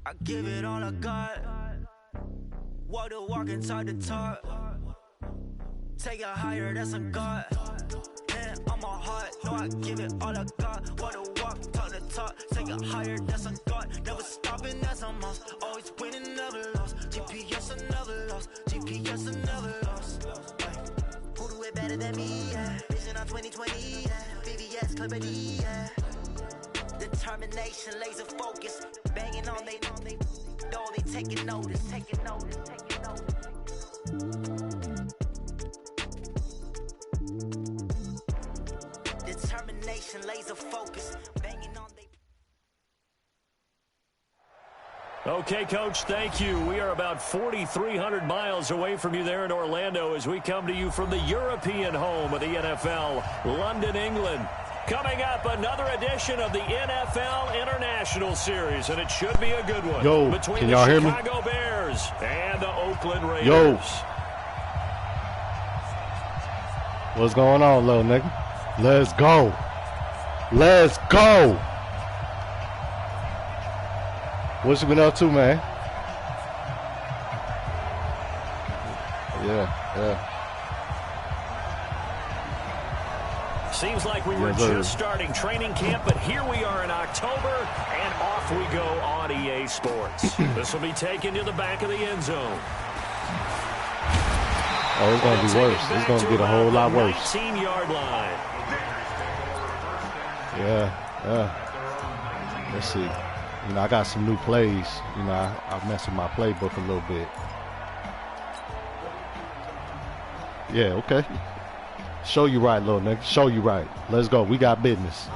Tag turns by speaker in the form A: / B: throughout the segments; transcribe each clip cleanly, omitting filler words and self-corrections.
A: I give it all I got. Walk the walk inside the talk. Take it higher, that's a God. Hand on my heart, no, I give it all I got. Walk the walk, talk the talk. Take it higher, that's a God. Never stopping, that's a must. Always winning, never lost. GPS, I never lost. GPS, I never lost. Who do it better than me? Yeah. Vision on 2020. Yeah. VVS, Clippity. Yeah. Determination, laser focus. Banging on they door, they taking notice. Taking notice, taking notice. Determination, laser focus. Banging on they.
B: Okay, Coach, thank you. We are about 4,300 miles away from you there in Orlando as we come to you from the European home of the NFL, London, England. Coming up, another edition of the NFL International Series, and it should be a good one.
C: Yo,
B: between
C: can y'all hear me?
B: The Chicago Bears and the Oakland Raiders.
C: Yo. What's going on, little nigga? Let's go. Let's go. What you been up to, man? Yeah.
B: Seems like we were just starting training camp, but here we are in October, and off we go on EA Sports. This will be taken to the back of the end zone.
C: Oh, it's going to be worse. It's going to get a whole lot worse.
B: 19-yard line.
C: Yeah. Let's see. You know, I got some new plays. You know, I messed with my playbook a little bit. Yeah, okay. Show you right, little nigga. Show you right. Let's go. We got business.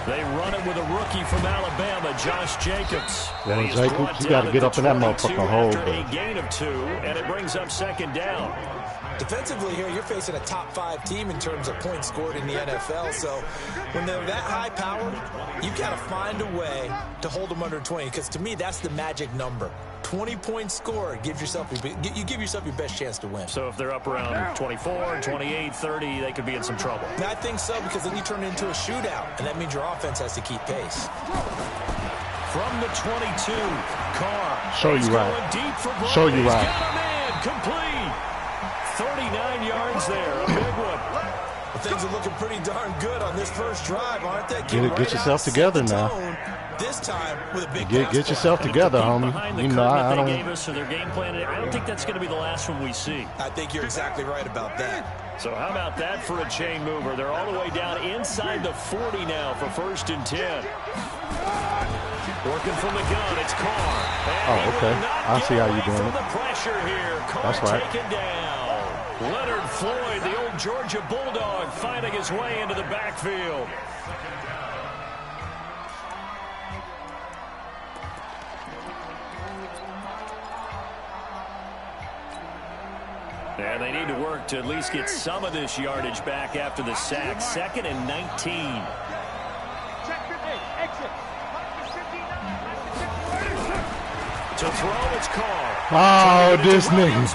B: They run it with a rookie from Alabama, Josh Jacobs.
C: Well, Jacobs, you got to get up in that motherfucking hole.
B: After a gain of 2, and it brings up second down.
D: Defensively here, you're facing a top-5 team in terms of points scored in the NFL. So when they're that high-powered, you've got to find a way to hold them under 20. Because to me, that's the magic number. 20 points scored, you give yourself your best chance to win.
B: So if they're up around 24, 28, 30, they could be in some trouble.
D: And I think so, because then you turn it into a shootout, and that means your offense has to keep pace.
B: From the 22, Carr.
C: Show you right.
B: Deep for Brown.
C: Show you right.
B: He's got a man complete. 39 yards there, a big one.
D: Well, things are looking pretty darn good on this first drive, aren't they?
C: Get yourself together now.
D: This time with a big
C: get yourself together, homie.
B: You know, I don't. Gave us their game plan. I don't think that's going to be the last one we see.
D: I think you're exactly right about that.
B: So how about that for a chain mover? They're all the way down inside the 40 now for 1st and 10. Working from the gun, it's Carr.
C: Oh, okay. I see how you're doing it.
B: The pressure here. Carr
C: that's right.
B: Taken down. Leonard Floyd, the old Georgia Bulldog, finding his way into the backfield. And they need to work to at least get some of this yardage back after the sack. 2nd and 19. To throw, it's Carr.
C: Oh, this nigga.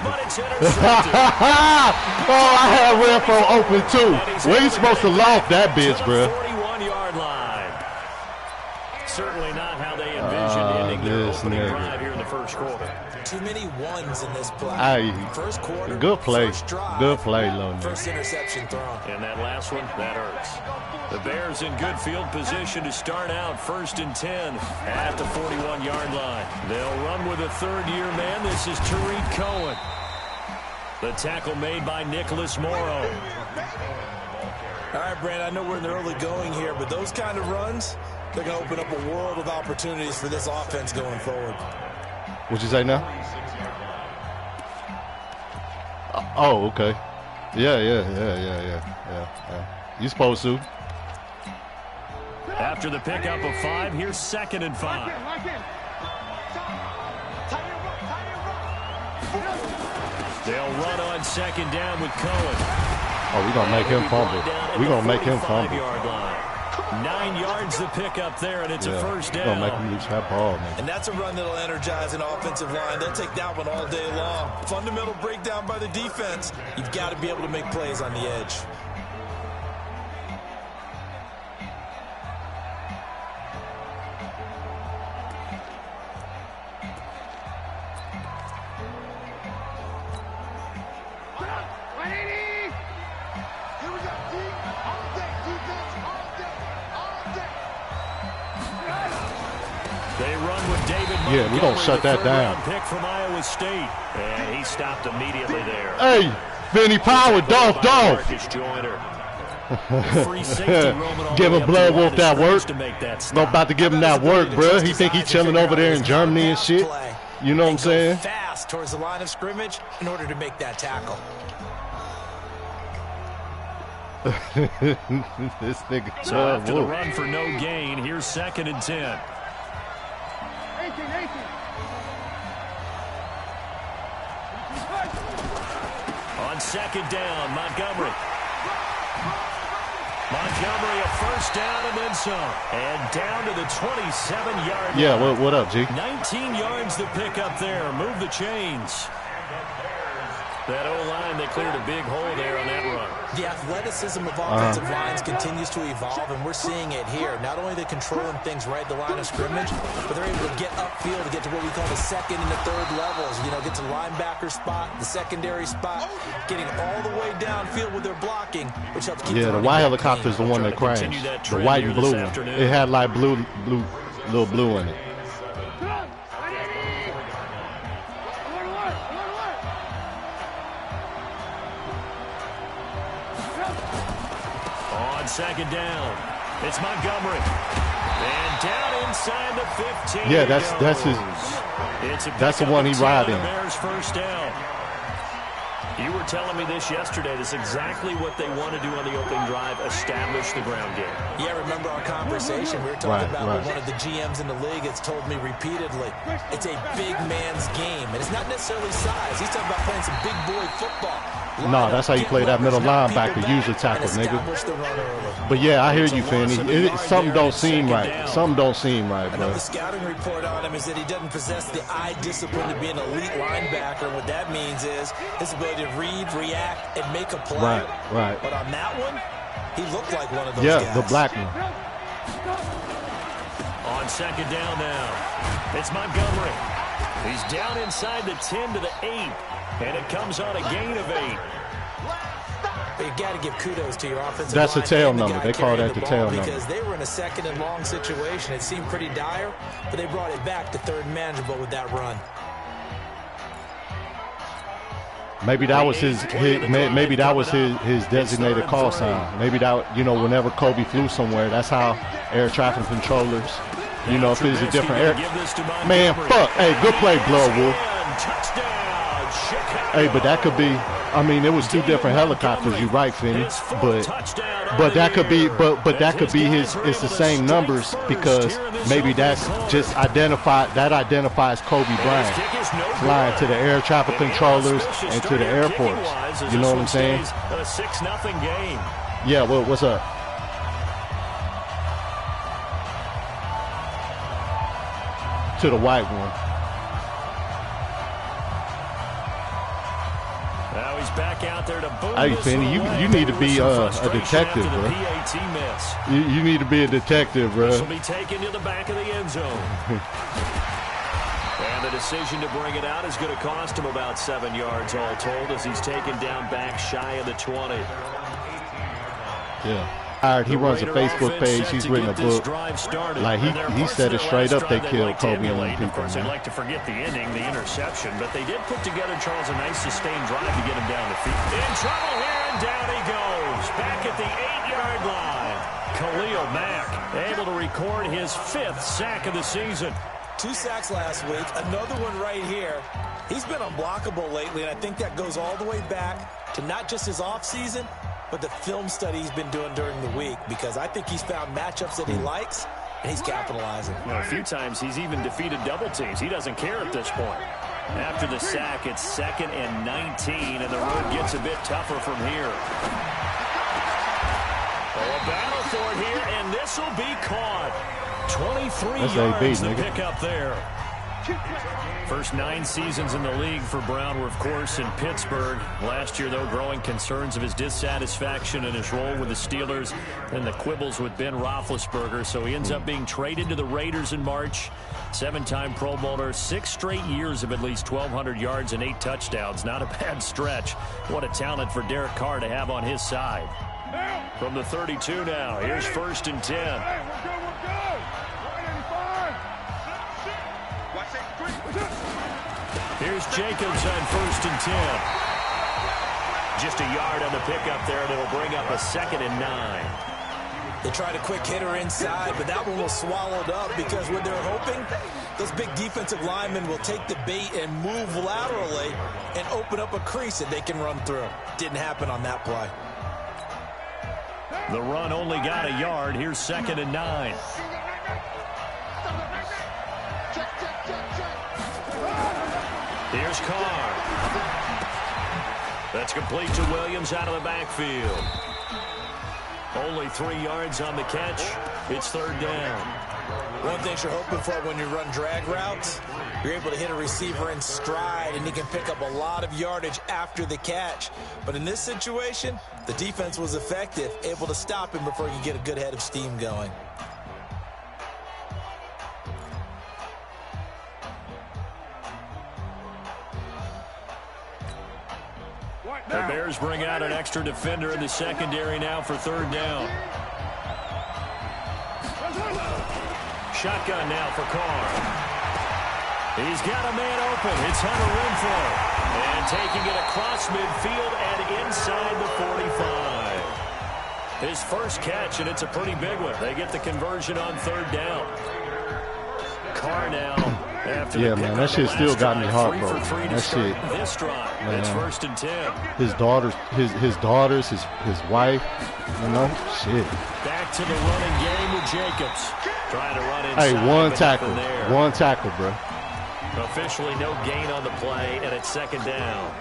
C: Oh, I had Renfro open too. Where you supposed to loft that bitch, bro?
B: 41-yard line. Certainly not how they envisioned ending their opening drive here in the first quarter.
D: Too many ones in this play. First quarter,
C: good play.
D: First drive,
C: good play, Lone.
D: First interception thrown.
B: And that last one, that hurts. The Bears in good field position to start out 1st and 10 at the 41-yard line. They'll run with a third-year man. This is Tariq Cohen. The tackle made by Nicholas Morrow.
D: All right, Brand, I know we're in the early going here, but those kind of runs, they're going to open up a world of opportunities for this offense going forward.
C: What'd you say now? Oh, okay. Yeah. You supposed to.
B: After the pickup of 5, here's 2nd and 5. They'll run on 2nd down with Cohen.
C: Oh, we're going to make him fumble. We're going to make him fumble.
B: 9 yards to pick up there, and it's a first down.
C: Don't make them lose that ball, man.
D: And that's a run that'll energize an offensive line. They'll take that one all day long. Fundamental breakdown by the defense. You've got to be able to make plays on the edge.
C: Yeah, we're going to shut that down.
B: Pick from Iowa State. And he stopped immediately there.
C: Hey, Vinny Power, Dolph. Give him Blood Wolf that work. I'm about to give him that work, bro. He think he chilling over there in Germany and shit. You know what I'm saying?
D: Fast towards the line of scrimmage in order to make that tackle.
C: This nigga.
B: So after the run for no gain, here's 2nd and 10. On 2nd down, Montgomery. Montgomery a first down and then some. And down to the 27-yard line.
C: Yeah, what up, G?
B: 19 yards to pick up there. Move the chains. That O-line, they cleared a big hole there on that run.
D: The athleticism of offensive lines continues to evolve, and we're seeing it here. Not only are they controlling things right at the line of scrimmage, but they're able to get upfield to get to what we call the 2nd and the 3rd levels. You know, get to the linebacker spot, the secondary spot, getting all the way downfield with their blocking, which helps keep
C: the white helicopter is the one that crashed. The white and blue one. It had like little blue in it.
B: On 2nd down, it's Montgomery, and down inside the 15.
C: Yeah, that's the one he ride in.
B: Bears first down. You were telling me this yesterday. That's exactly what they want to do on the opening drive, establish the ground game.
D: Yeah, remember our conversation. We were talking about what one of the GMs in the league has told me repeatedly. It's a big man's game, and it's not necessarily size. He's talking about playing some big boy football.
C: No, that's how you play that middle linebacker, usually tackle, nigga. But yeah, I hear you, Fanny. Something don't seem right. Something don't seem right, bro.
D: The scouting report on him is that he doesn't possess the eye discipline to be an elite linebacker. What that means is his ability to read, react, and make a play.
C: Right.
D: But on that one, he looked like one of those guys.
C: Yeah, the black one.
B: On 2nd down now, it's Montgomery. He's down inside the 10 to the 8. And it comes on a gain of 8.
D: But you got to give kudos to your offensive
C: line. That's a tail
D: number.
C: They call that the tail number.
D: Because they were in a 2nd and long situation. It seemed pretty dire, but they brought it back to 3rd and manageable with that run.
C: Maybe that was his designated call sign. Maybe that, whenever Kobe flew somewhere, that's how air traffic controllers, if it was a different air. Man, fuck. Hey, good play, Blood Wolf. Hey, but that could be. I mean, it was 2 different helicopters. You're right, Finney. But that could be. But that could be his. It's the same numbers because maybe that's just identified. That identifies Kobe Bryant flying to the air traffic controllers and to the airports. You know what I'm saying?
B: A 6-0 game.
C: Yeah. Well, what's up? To the white one.
B: Now he's back out there to boom.
C: Hey, Finney, you need to be a detective, bro. You need to be a detective, bro.
B: This will be taken to the back of the end zone. And the decision to bring it out is going to cost him about 7 yards all told as he's taken down back shy of the 20.
C: Yeah. He runs a Facebook page. He's written a book. Like he said it straight up. They killed Kobe and them people.
B: Of course, I'd like to forget the ending, the interception, but they did put together, Charles, a nice sustained drive to get him down the field. In trouble here, and down he goes. Back at the 8-yard line. Khalil Mack able to record his 5th sack of the season.
D: 2 sacks last week. Another one right here. He's been unblockable lately, and I think that goes all the way back to not just his offseason, but the film study he's been doing during the week, because I think he's found matchups that he likes, and he's capitalizing.
B: A few times he's even defeated double teams. He doesn't care at this point. After the sack, it's 2nd and 19, and the road gets a bit tougher from here. A battle for it here, and this will be caught. 23 yards to pick up there. First 9 seasons in the league for Brown were, of course, in Pittsburgh. Last year, though, growing concerns of his dissatisfaction in his role with the Steelers and the quibbles with Ben Roethlisberger. So he ends up being traded to the Raiders in March. 7-time Pro Bowler, 6 straight years of at least 1,200 yards and 8 touchdowns. Not a bad stretch. What a talent for Derek Carr to have on his side. From the 32 now, here's 1st and 10.
E: Hey, we're good, we're good. 185.
B: Here's Jacobs on 1st and 10. Just a yard on the pickup there, and it'll bring up a 2nd and 9.
D: They tried a quick hitter inside, but that one was swallowed up because what they're hoping, those big defensive linemen will take the bait and move laterally and open up a crease that they can run through. Didn't happen on that play.
B: The run only got a yard. Here's 2nd and 9. Here's Carr. That's complete to Williams out of the backfield. Only 3 yards on the catch. It's 3rd down.
D: One thing you're hoping for when you run drag routes, you're able to hit a receiver in stride, and he can pick up a lot of yardage after the catch. But in this situation, the defense was effective, able to stop him before he could get a good head of steam going.
B: The Bears bring out an extra defender in the secondary now for 3rd down. Shotgun now for Carr. He's got a man open. It's Hunter Renfrow. And taking it across midfield and inside the 45. His first catch, and it's a pretty big one. They get the conversion on 3rd down. Carr now.
C: Yeah, man, that shit still got me heartbroken. That shit.
B: This drive. It's 1st and 10.
C: His daughters, his wife, you know, shit.
B: Back to the running game with Jacobs. Trying to run inside.
C: Hey, one tackle, bro.
B: Officially no gain on the play, and it's 2nd down.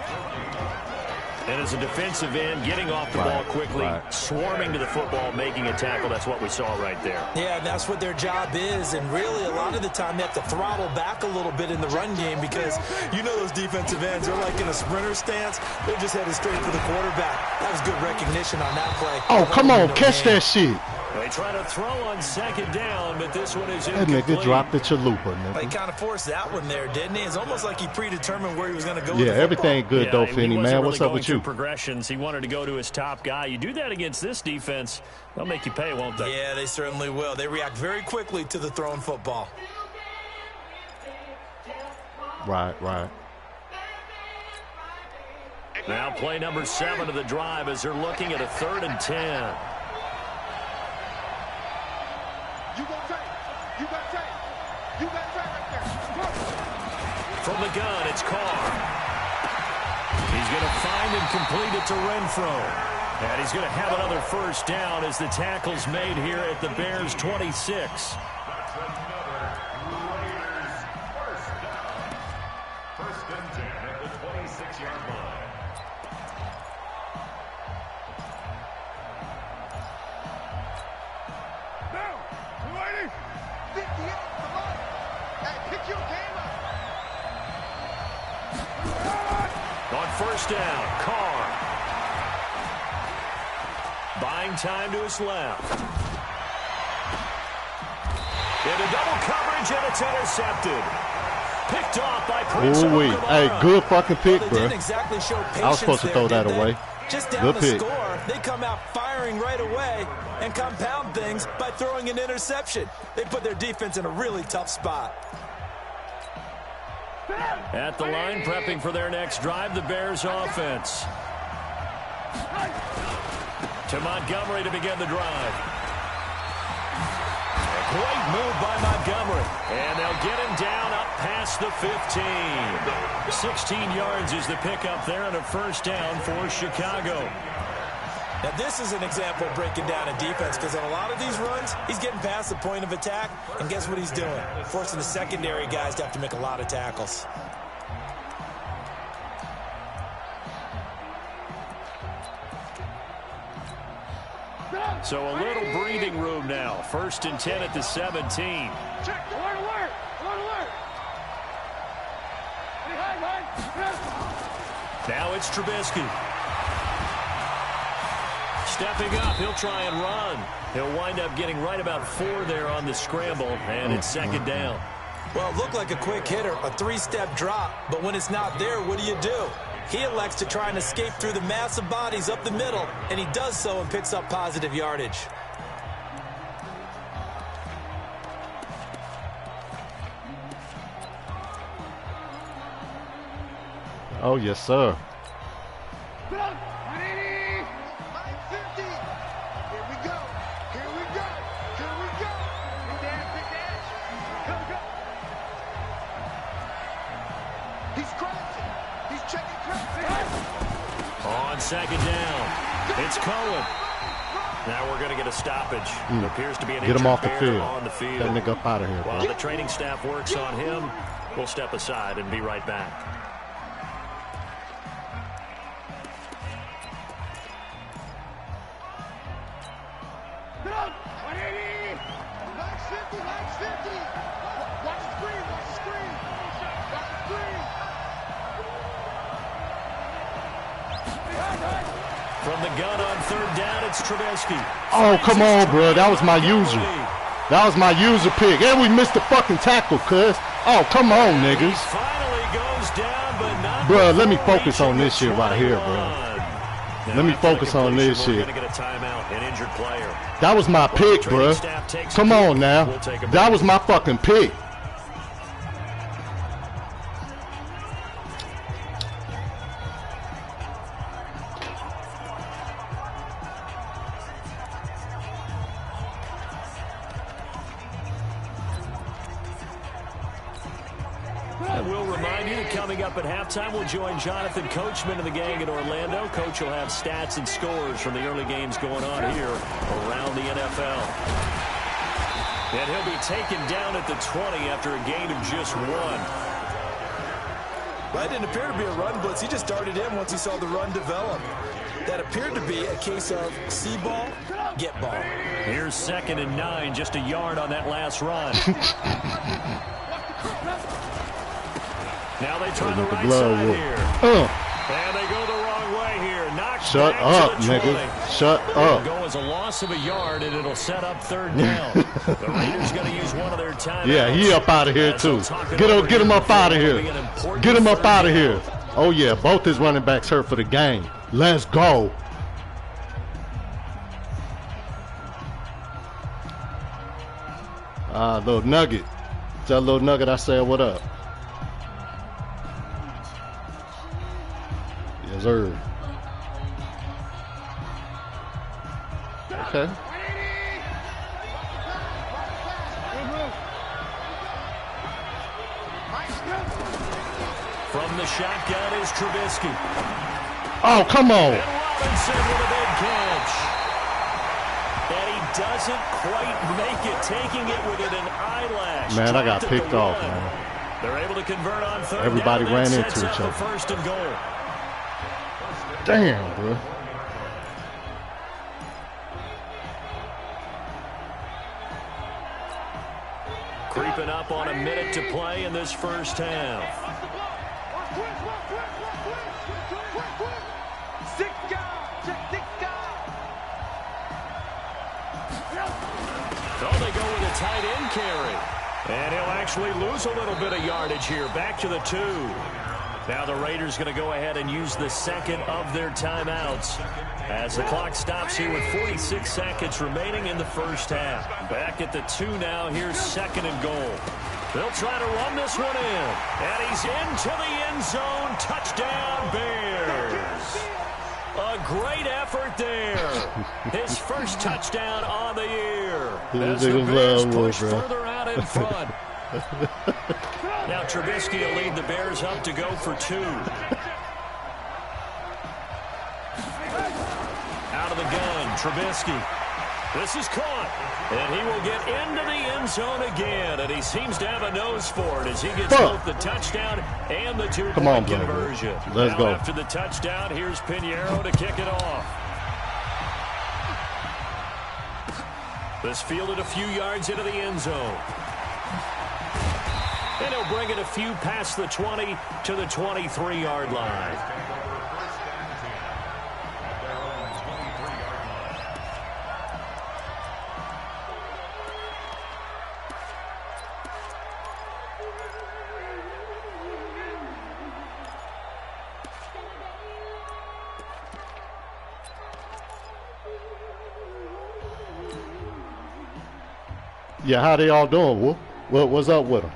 B: And as a defensive end, getting off the ball quickly, swarming to the football, making a tackle. That's what we saw right there.
D: Yeah, that's what their job is. And really, a lot of the time, they have to throttle back a little bit in the run game because you know those defensive ends, they're like in a sprinter stance. They're just headed straight for the quarterback. That was good recognition on that play.
C: Oh, come on, catch that shit.
B: They try to throw on 2nd down, but this one is incomplete.
C: That nigga dropped the chalupa, nigga.
D: He kind of forced that one there, didn't he? It's almost like he predetermined where he was going to go.
C: Yeah, everything good, though, Finney, man. What's up with you?
B: Progressions. He wanted to go to his top guy. You do that against this defense, they'll make you pay, won't they?
D: Yeah, they certainly will. They react very quickly to the thrown football.
C: Right.
B: Now play number 7 of the drive as they're looking at a 3rd and 10. From the gun, it's Carr. He's going to find and complete it to Renfrow. And he's going to have another 1st down as the tackle's made here at the Bears' 26. On 1st down, Carr. Buying time to his left. Into double coverage, and it's intercepted. Picked off by Prince.
C: Hey, good fucking pick, bro.
D: Exactly
C: I was supposed to throw that away.
D: Just down the score, they come out firing right away and compound things by throwing an interception. They put their defense in a really tough spot.
B: At the line, prepping for their next drive, the Bears offense. To Montgomery to begin the drive. A great move by Montgomery. And they'll get him down up past the 15. 16 yards is the pickup there on a 1st down for Chicago.
D: Now, this is an example of breaking down a defense because on a lot of these runs, he's getting past the point of attack, and guess what he's doing? Forcing the secondary guys to have to make a lot of tackles.
B: So a little breathing room now. 1st and 10 at the 17.
E: Check. Alert, alert. Alert, alert.
B: Now it's Trubisky. Stepping up, he'll try and run. He'll wind up getting right about 4 there on the scramble, and it's 2nd down.
D: Well, it looked like a quick hitter, a 3-step drop, but when it's not there, what do? He elects to try and escape through the massive bodies up the middle, and he does so and picks up positive yardage.
C: Oh, yes, sir.
B: On 2nd down, it's Cohen. Now we're going to get a stoppage. It appears to be an
C: Get him off the
B: injured
C: field.
B: bear on the field.
C: That nigga up out of here, bro.
B: While the training staff works on him, we'll step aside and be right back. From the gun on 3rd down, it's Trubisky.
C: Oh, come on, bro. That was my user. That was my user pick. And we missed the fucking tackle, cuz. Oh, come on, niggas.
B: Finally goes down, but not
C: bro, let me focus on this shit right here, bro. Let me focus on this shit. That was my pick, bro. Come on now. That was my fucking pick.
B: Up at halftime, we'll join Jonathan Coachman and the gang in Orlando. Coach will have stats and scores from the early games going on here around the NFL. And he'll be taken down at the 20 after a gain of just 1.
D: Well, it didn't appear to be a run blitz. He just darted in once he saw the run develop. That appeared to be a case of see ball, get ball.
B: Here's 2nd and 9, just a yard on that last run. Now they try the right side here. And they go the wrong way here. Knocked
C: Shut up, nigga. Shut up.
B: It'll go as a loss of a yard, and it'll set up 3rd down. The Raiders going to use one of their timeouts.
C: Yeah, he up out of here, too. Get him up out of here. Get him up out of here. Oh, yeah, both his running backs hurt for the game. Let's go. Little Nugget. Tell Little Nugget I said what up. Yes, sir. Okay.
B: From the shotgun is Trubisky.
C: Oh, come on.
B: And Robinson with a big catch. And he doesn't quite make it, taking it within an eyelash.
C: Man, I got picked off, man.
B: They're able to convert on 3rd
C: Everybody
B: down,
C: ran
B: sets
C: into
B: up
C: each
B: the
C: other.
B: 1st and goal.
C: Damn, bro.
B: Creeping up on a minute to play in this first half. Oh, they go with a tight end carry. And he'll actually lose a little bit of yardage here. Back to the 2. Now the Raiders going to go ahead and use the 2nd of their timeouts as the clock stops here with 46 seconds remaining in the first half. Back at the 2 now. Here's 2nd and goal. They'll try to run this one in. And he's into the end zone. Touchdown, Bears. A great effort there. His first touchdown on the year. As the Bears push further out in front. Now Trubisky will lead the Bears up to go for 2. Out of the gun, Trubisky. This is caught. And he will get into the end zone again. And he seems to have a nose for it as he gets both the touchdown and the 2-point conversion.
C: Let's go.
B: After the touchdown, here's Pinheiro to kick it off. This fielded a few yards into the end zone. And he'll bring it a few past the 20 to the 23-yard line.
C: Yeah, how they all doing, Wolf? What's up with them?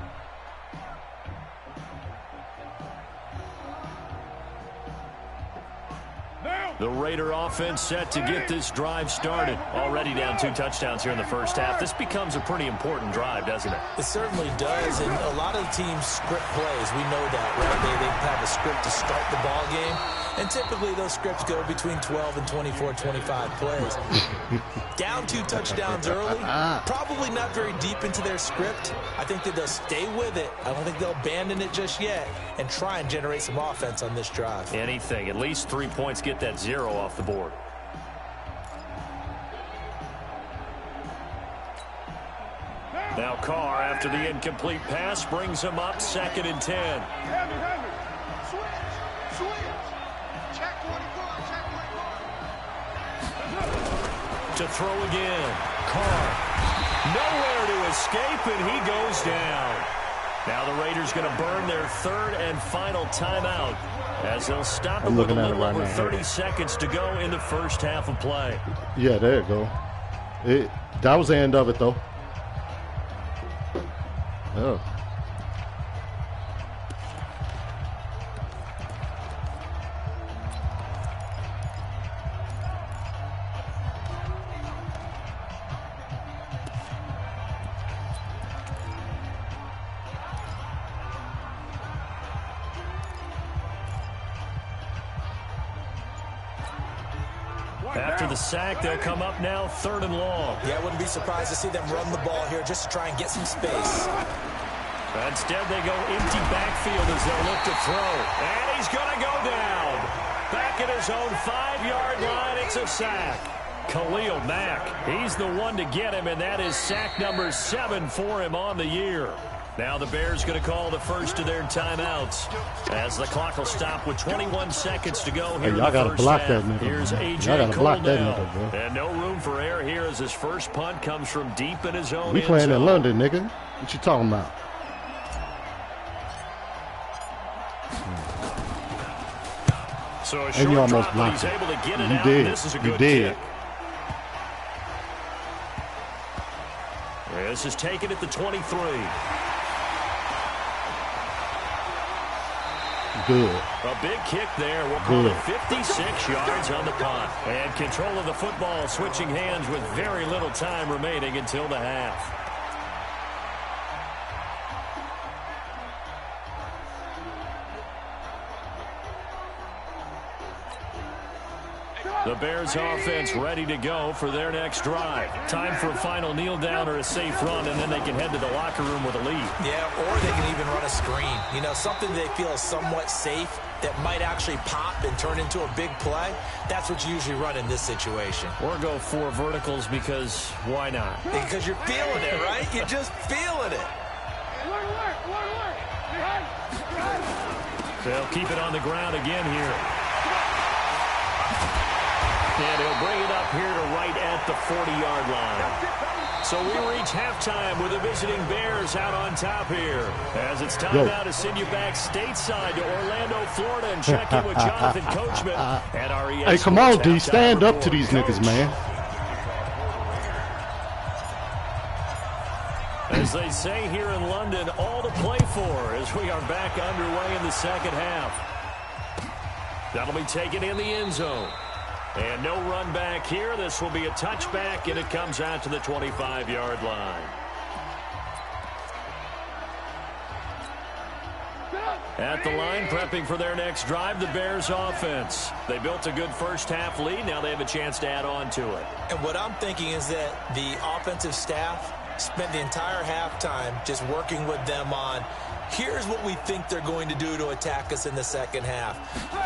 B: The Raider offense set to get this drive started. Already down 2 touchdowns here in the first half. This becomes a pretty important drive, doesn't it?
D: It certainly does, and a lot of teams script plays. We know that, right? They have a script to start the ball game, and typically those scripts go between 12 and 24, 25 plays. Down 2 touchdowns early, probably not very deep into their script. I think that they'll stay with it. I don't think they'll abandon it just yet and try and generate some offense on this drive.
B: Anything. At least 3 points, get that 0 off the board. Now Carr, after the incomplete pass, brings him up 2nd and 10. To throw again. Carr. Nowhere to escape, and he goes down. Now the Raiders going to burn their 3rd and final timeout as they'll stop it with a little over 30 seconds to go in the first half of play.
C: Yeah, there you go. That was the end of it, though. Oh.
B: After the sack, they'll come up now 3rd and long.
D: Yeah, I wouldn't be surprised to see them run the ball here just to try and get some space.
B: Instead, they go empty backfield as they'll look to throw. And he's going to go down. Back at his own 5-yard line, it's a sack. Khalil Mack, he's the one to get him, and that is sack number 7 for him on the year. Now the Bears going to call the first of their timeouts as the clock will stop with 21 seconds to go here in the first half. Here's A.J. Cole now. And no room for error here as his first punt comes from deep in his own
C: We playing in London, nigga. What you talking about?
B: So a short drop, but he's able to get it out. This is a good kick. This is taken at the 23.
C: Good.
B: A big kick there. We'll call it 56 yards on the punt. And control of the football switching hands with very little time remaining until the half. The Bears offense ready to go for their next drive. Time for a final kneel down or a safe run, and then they can head to the locker room with a lead. Yeah, or they can even run a screen. You know, something they feel is somewhat safe that might actually pop and turn into a big play. That's what you usually run in this situation. Or go 4 verticals because why not? Because you're feeling it, right? You're just feeling it. They'll keep it on the ground again here. And he'll bring it up here to right at the 40-yard line. So we reach halftime with the visiting Bears out on top here. As it's time now to send you back stateside to Orlando, Florida, and check in with Jonathan Coachman at our EA.
C: Hey, come on, D. Stand up to these niggas, man.
B: As they say here in London, all to play for as we are back underway in the second half. That'll be taken in the end zone. And no run back here. This will be a touchback, and it comes out to the 25-yard line. At the line, prepping for their next drive, the Bears offense. They built a good first-half lead. Now they have a chance to add on to it. And what I'm thinking is that the offensive staff spent the entire halftime just working with them on here's what we think they're going to do to attack us in the second half.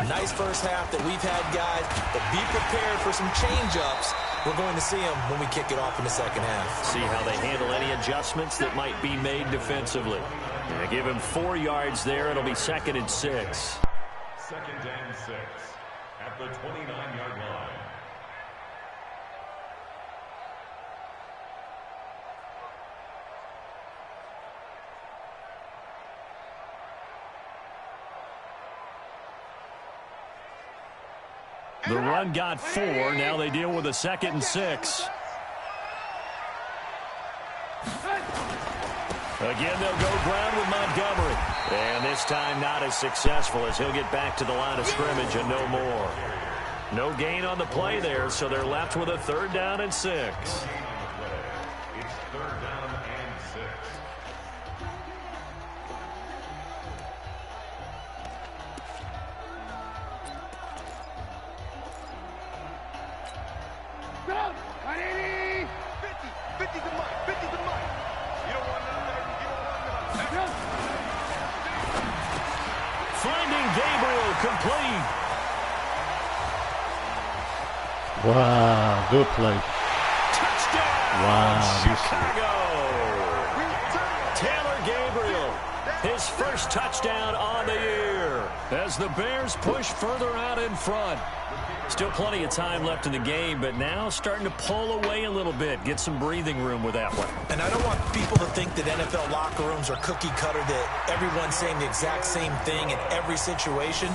B: Nice first half that we've had, guys, but be prepared for some change-ups
D: We're going to see them when we kick it off in the second half.
B: See how they handle any adjustments that might be made defensively. They give him 4 yards there. It'll be 2nd and 6.
F: 2nd and 6 at the 29-yard line.
B: The run got 4. Now they deal with a 2nd and 6. Again, they'll go ground with Montgomery. And this time not as successful as he'll get back to the line of scrimmage and no more. No gain on the play there, so they're left with a 3rd down and 6.
F: It's 3rd down and 6.
E: Go! 180! 50 to Mike. 50 to Mike. You don't want none, baby. You don't want none.
B: Finding Gabriel complete.
C: Wow, good play.
B: Touchdown!
C: Wow,
B: Chicago! Taylor Gabriel, his first touchdown on the year as the Bears push further out in front. Still plenty of time left in the game, but now starting to pull away a little bit, get some breathing room with that one.
D: And I don't want people to think that NFL locker rooms are cookie cutter, that everyone's saying the exact same thing in every situation.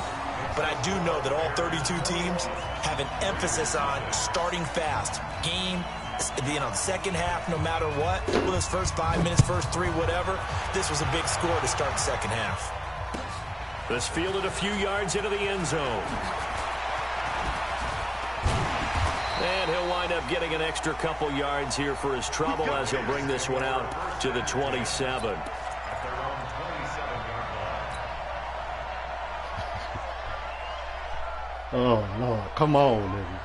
D: But I do know that all 32 teams have an emphasis on starting fast. Game, second half, no matter what. Well, this first 5 minutes, first 3, whatever. This was a big score to start the second half.
B: This fielded a few yards into the end zone. And he'll wind up getting an extra couple yards here for his trouble as he'll bring this one out to the 27.
C: Oh, Lord. Come on, nigga.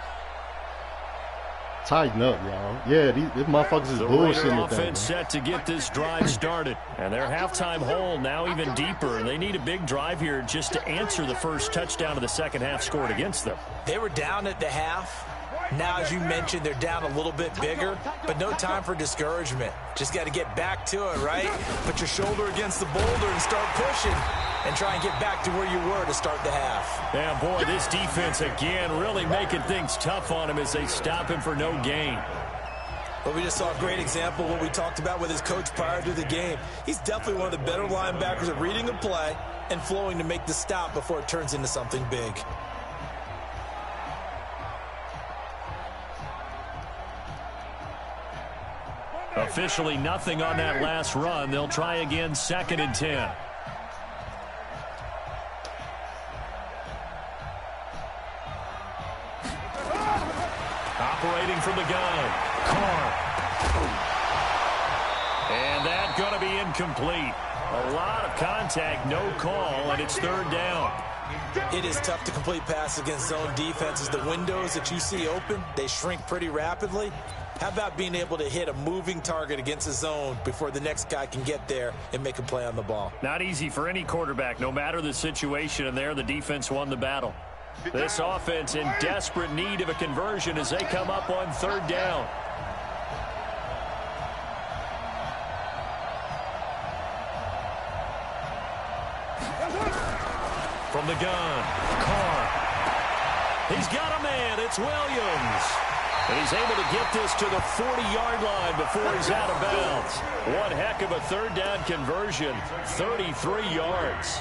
C: Tighten up, y'all. Yeah, these motherfuckers is
B: the
C: bullshitting
B: Raider
C: today.
B: offense set to get this drive started. And their halftime hole now even deeper. They need a big drive here just to answer the first touchdown of the second half scored against them.
D: They were down at the half. Now, as you mentioned, they're down a little bit bigger, but no time for discouragement. Just got to get back to it, right? Put your shoulder against the boulder and start pushing and try and get back to where you were to start the half.
B: Yeah, boy, this defense again really making things tough on him as they stop him for no gain.
D: But we just saw a great example of what we talked about with his coach prior to the game. He's definitely one of the better linebackers at reading a play and flowing to make the stop before it turns into something big.
B: Officially nothing on that last run. They'll try again, 2nd and 10. Operating from the gun, Carr. And that's going to be incomplete. A lot of contact, no call, and it's 3rd down.
D: It is tough to complete passes against zone defenses. The windows that you see open, they shrink pretty rapidly. How about being able to hit a moving target against a zone before the next guy can get there and make a play on the ball?
B: Not easy for any quarterback, no matter the situation, and there the defense won the battle. This offense in desperate need of a conversion as they come up on 3rd down. From the gun, Carr. He's got a man. It's Williams. And he's able to get this to the 40-yard line before he's out of bounds. One heck of a 3rd down conversion, 33 yards.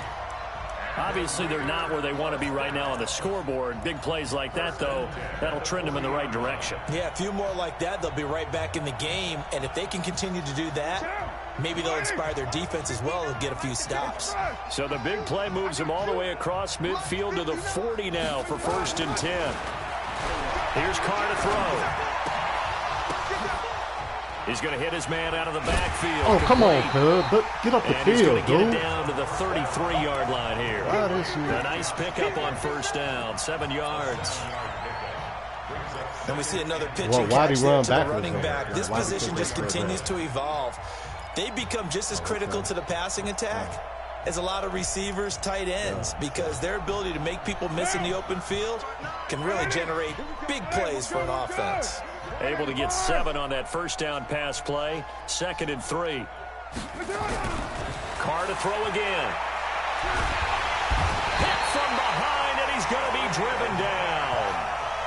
B: Obviously, they're not where they want to be right now on the scoreboard. Big plays like that, though, that'll trend them in the right direction.
D: Yeah, a few more like that, they'll be right back in the game. And if they can continue to do that, maybe they'll inspire their defense as well and get a few stops.
B: So the big play moves them all the way across midfield to the 40 now for 1st and 10. Here's Carr to throw. He's going to hit his man out of the backfield.
C: Oh, come on, bud. Get up the
B: and
C: field,
B: he's going to get
C: dude.
B: it down to the 33-yard line here.
C: Wow, this is...
B: A nice pickup on 1st down, 7 yards.
D: And we see another pitch
C: Well,
D: and
C: why'd
D: catch
C: he
D: there
C: run
D: to the
C: backwards,
D: running
C: though?
D: back. This
C: Why'd he
D: position
C: go
D: just
C: backwards?
D: continues to evolve. They become just as critical to the passing attack as a lot of receivers, tight ends, because their ability to make people miss in the open field can really generate big plays for an offense.
B: Able to get 7 on that first down pass play. 2nd and 3. Carr to throw again. Hit from behind, and he's going to be driven down.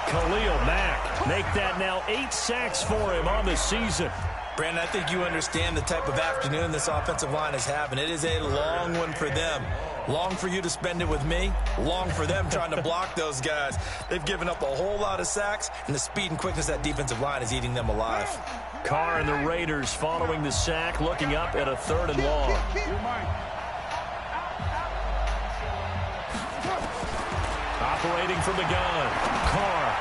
B: Khalil Mack make that now 8 sacks for him on the season.
D: Brandon, I think you understand the type of afternoon this offensive line is having. It is a long one for them. Long for you to spend it with me. Long for them trying to block those guys. They've given up a whole lot of sacks, and the speed and quickness of that defensive line is eating them alive.
B: Carr and the Raiders following the sack, looking up at a 3rd and long. Operating from the gun. Carr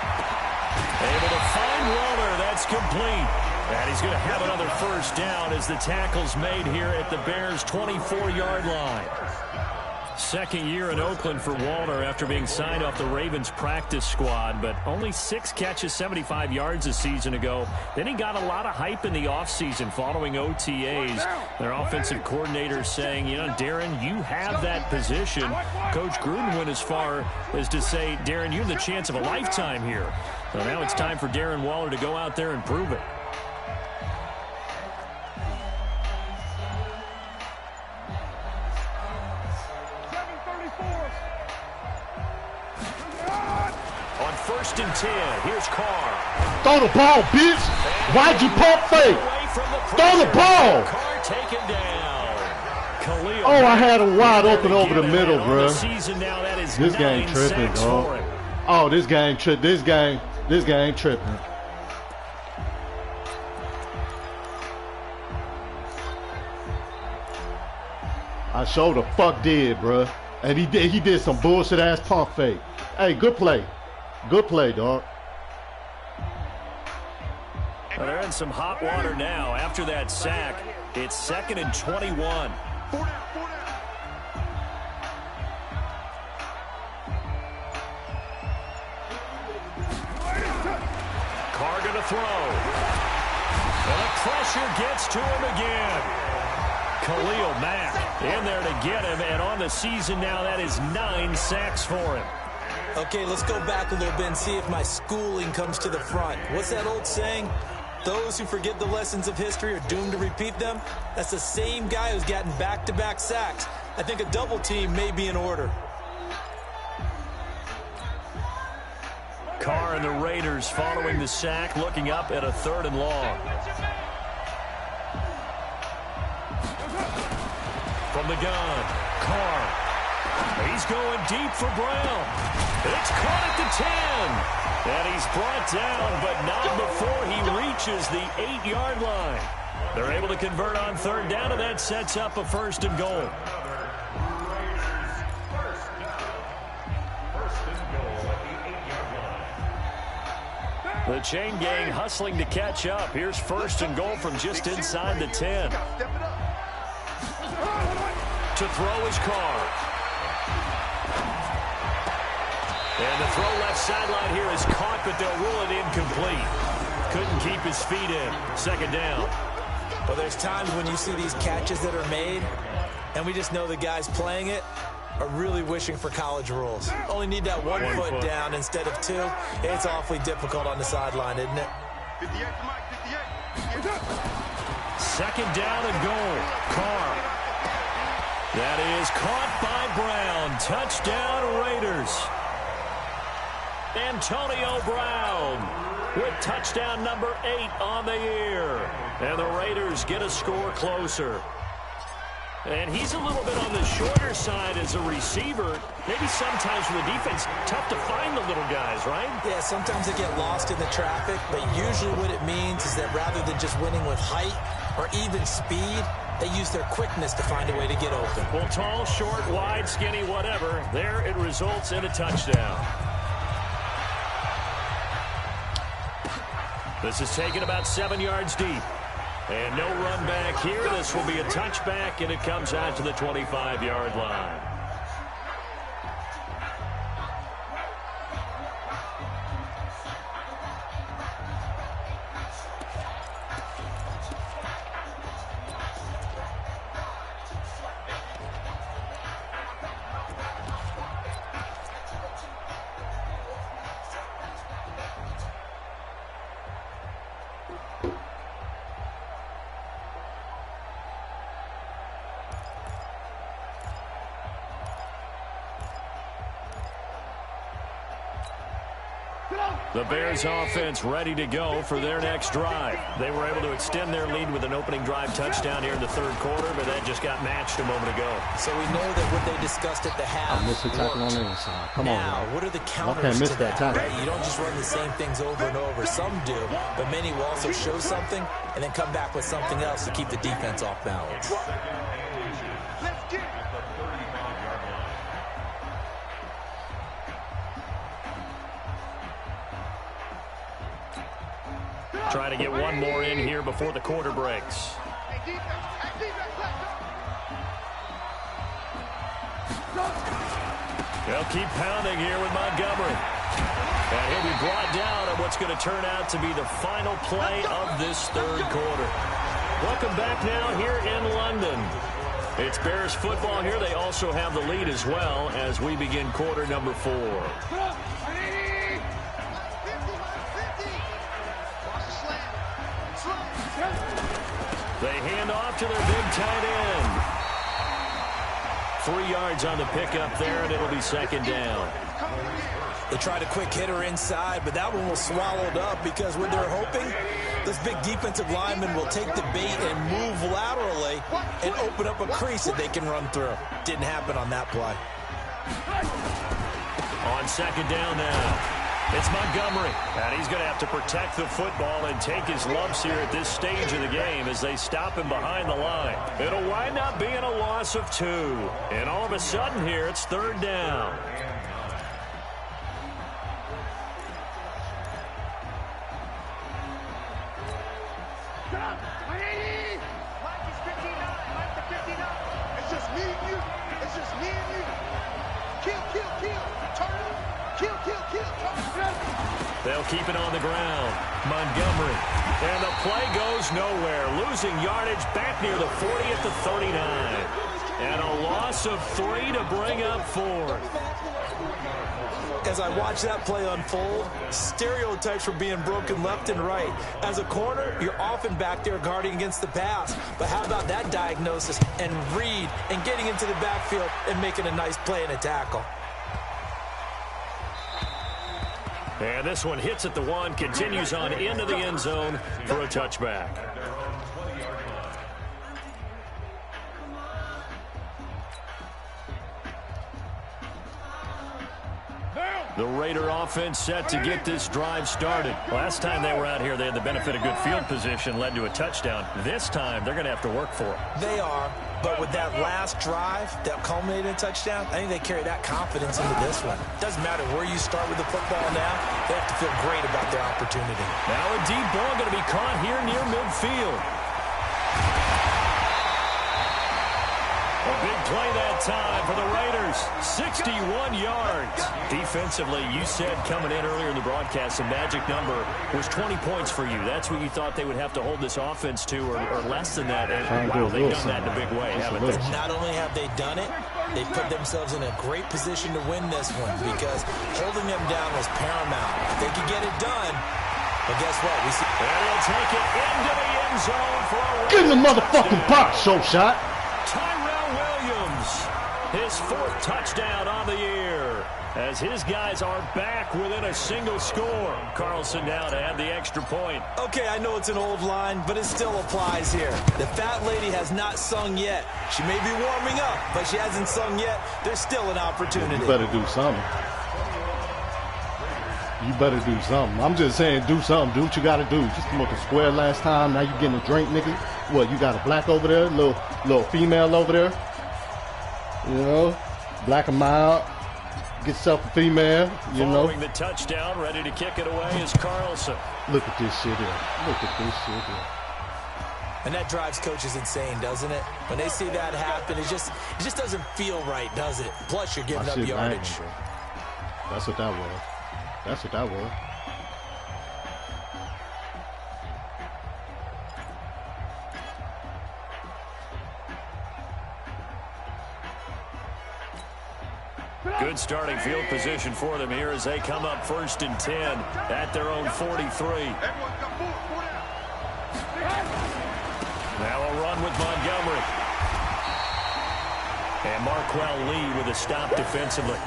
B: able to find Waller. That's complete. And he's going to have another first down as the tackle's made here at the Bears' 24-yard line. 2nd year in Oakland for Waller after being signed off the Ravens practice squad, but only 6 catches, 75 yards a season ago. Then he got a lot of hype in the offseason following OTAs. Their offensive coordinator saying, you know, Darren, you have that position. Coach Gruden went as far as to say, Darren, you have the chance of a lifetime here. So now it's time for Darren Waller to go out there and prove it. On 1st and 10, here's Carr.
C: Throw the ball, bitch. Why'd you pump fake? Throw the ball.
B: Carr taken down. Khalil
C: Oh, I had him wide open over the middle, bro.
B: Now, that is
C: This game tripping, dog. Oh, this game tripping. I sure the fuck did, bro. And he did some bullshit ass pump fake. Hey, good play. Good play, dog.
B: Well, they're in some hot water now after that sack. It's 2nd and 21. Carr gonna throw. And the pressure gets to him again. Khalil Mack in there to get him, and on the season now, that is 9 sacks for him.
D: Okay, let's go back a little bit and see if my schooling comes to the front. What's that old saying? Those who forget the lessons of history are doomed to repeat them. That's the same guy who's gotten back-to-back sacks. I think a double team may be in order.
B: Carr and the Raiders following the sack, looking up at a 3rd and long. From the gun, Carr. He's going deep for Brown. It's caught at the 10. And he's brought down, but not before he reaches the 8-yard line. They're able to convert on 3rd down, and that sets up a 1st and goal. The chain gang hustling to catch up. Here's 1st and goal from just inside the 10. To throw is Carr. And the throw left sideline here is caught, but they'll rule it incomplete. Couldn't keep his feet in. 2nd down.
D: Well, there's times when you see these catches that are made, and we just know the guys playing it are really wishing for college rules. Only need that one foot down instead of 2. It's awfully difficult on the sideline, isn't it?
B: 2nd down and goal. Carr. That is caught by Brown. Touchdown, Raiders. Antonio Brown with touchdown number 8 on the year. And the Raiders get a score closer. And he's a little bit on the shorter side as a receiver. Maybe sometimes for the defense, tough to find the little guys, right?
D: Yeah, sometimes they get lost in the traffic, but usually what it means is that rather than just winning with height or even speed, they use their quickness to find a way to get open.
B: Well, tall, short, wide, skinny, whatever, there it results in a touchdown. This is taken about 7 yards deep. And no run back here. This will be a touchback, and it comes out to the 25-yard line. The Bears offense ready to go for their next drive. They were able to extend their lead with an opening drive touchdown here in the third quarter, but that just got matched a moment ago.
D: So we know that what they discussed at the half
C: I missed the tackle on the inside. Come on,
D: now,
C: man.
D: what are the counters
C: miss
D: to
C: that
D: that?
C: tackle.
D: Right? You don't just run the same things over and over. Some do, but many will also show something and then come back with something else to keep the defense off balance.
E: Let's get it.
B: Try to get one more in here before the quarter breaks.
E: Hey, defense, let's go.
B: They'll keep pounding here with Montgomery. And he'll be brought down on what's going to turn out to be the final play of this third quarter. Welcome back now here in London. It's Bears football here. They also have the lead as well as we begin quarter number 4. They hand off to their big tight end. 3 yards on the pickup there, and it'll be second down.
D: They tried a quick hitter inside, but that one was swallowed up because what they're hoping, those big defensive linemen will take the bait and move laterally and open up a crease that they can run through. Didn't happen on that play.
B: On second down now. It's Montgomery, and he's going to have to protect the football and take his lumps here at this stage of the game as they stop him behind the line. It'll wind up being a loss of 2. And all of a sudden here, it's third down.
E: It's just me and you. It's just me and you. Kill, kill, kill. Turn. Kill, kill, kill. Turn.
B: They'll keep it on the ground. Montgomery. And the play goes nowhere. Losing yardage back near the 40 at the 39. And a loss of 3 to bring up 4.
D: As I watch that play unfold, stereotypes were being broken left and right. As a corner, you're often back there guarding against the pass. But how about that diagnosis and read and getting into the backfield and making a nice play and a tackle?
B: And this one hits at the 1, continues on into the end zone for a touchback. The Raider offense set to get this drive started. Last time they were out here, they had the benefit of good field position, led to a touchdown. This time, they're going to have to work for it.
D: They are, but with that last drive that culminated in a touchdown, I think they carry that confidence into this one. Doesn't matter where you start with the football now, they have to feel great about their opportunity.
B: Now a deep ball going to be caught here near midfield. A big play that time for the Raiders. 61 yards. Defensively, you said coming in earlier in the broadcast, the magic number was 20 points for you. That's what you thought they would have to hold this offense to, or less than that. And wow, they've done that in a big way, haven't they?
D: Not only have they done it, they put themselves in a great position to win this one because holding them down was paramount. They could get it done, but guess what? We see.
B: And he'll take it into the end zone for a
C: Get in the motherfucking box, Shot.
B: his 4th touchdown on the year as his guys are back within a single score. Carlson now to add the extra point.
D: Okay, I know it's an old line, but it still applies here. The fat lady has not sung yet. She may be warming up, but she hasn't sung yet. There's still an opportunity.
C: You better do something. You better do something. I'm just saying, do something. Do what you got to do. Just come up the square last time. Now you getting a drink, nigga. What, you got a black over there? Little female over there? You know, black and mild. Get yourself a female, you know.
B: Following the touchdown, ready to kick it away is Carlson.
C: Look at this shit here. Look at this shit here.
D: And that drives coaches insane, doesn't it? When they see that happen, it just doesn't feel right, does it? Plus, you're giving up yardage.
C: That's what that was. That's what that was.
B: Good starting field position for them here as they come up 1st and 10 at their own 43. Now a run with Montgomery. And Marquell Lee with a stop defensively.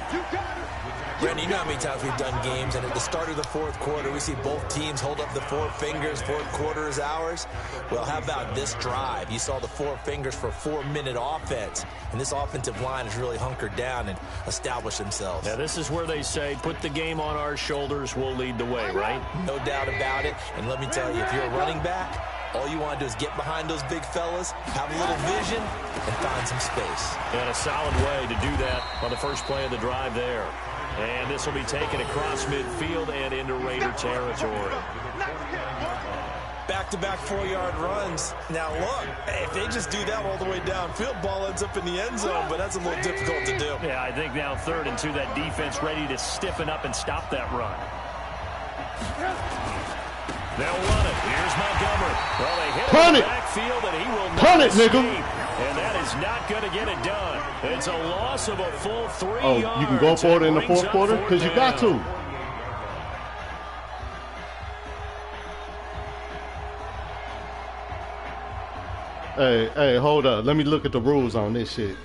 D: Randy, you know how many times we've done games, and at the start of the fourth quarter, we see both teams hold up the four fingers, fourth quarter is ours. Well, how about this drive? You saw the four fingers for a 4-minute offense, and this offensive line has really hunkered down and established themselves.
B: Now, this is where they say, put the game on our shoulders, we'll lead the way, right?
D: No doubt about it, and let me tell you, if you're a running back, all you want to do is get behind those big fellas, have a little vision, and find some space.
B: And a solid way to do that on the first play of the drive there. And this will be taken across midfield and into Raider territory.
D: Back-to-back 4-yard runs. Now, look, if they just do that all the way downfield, ball ends up in the end zone, but that's a little difficult to do.
B: Yeah, I think now 3rd and 2, that defense ready to stiffen up and stop that run. They'll run it. Here's Montgomery. Well, they hit him in the backfield, and he will not escape. And that is not going to get it done. It's a loss of a full 3 yards.
C: Oh, you can go for it in the fourth quarter? Because you got to. Hey, hold up. Let me look at the rules on this shit.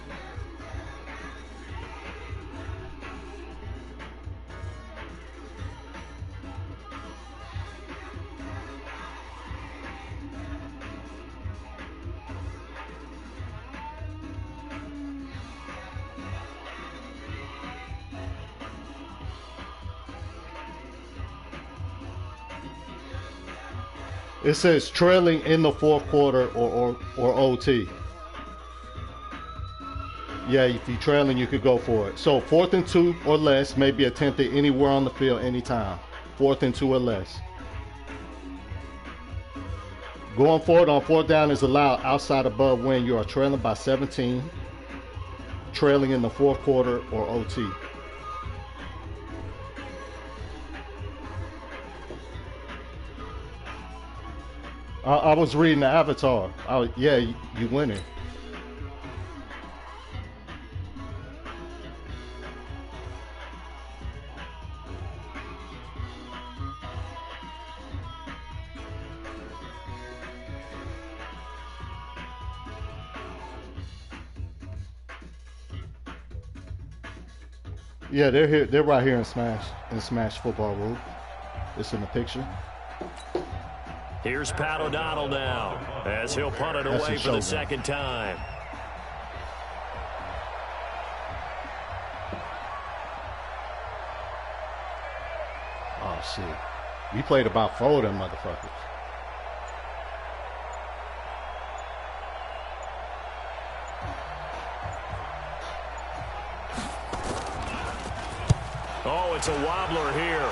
C: It says trailing in the fourth quarter or OT. Yeah, if you're trailing, you could go for it. So 4th and 2 or less may be attempted anywhere on the field anytime. 4th and 2 or less. Going forward on 4th down is allowed outside above when you are trailing by 17, trailing in the fourth quarter or OT. I was reading the Avatar. Yeah, you winning. Yeah, they're here. They're right here in Smash Football Rule. It's in the picture.
B: Here's Pat O'Donnell now as he'll punt it away for the second time.
C: Oh, shit. We played about 4 of them motherfuckers.
B: Oh, it's a wobbler here.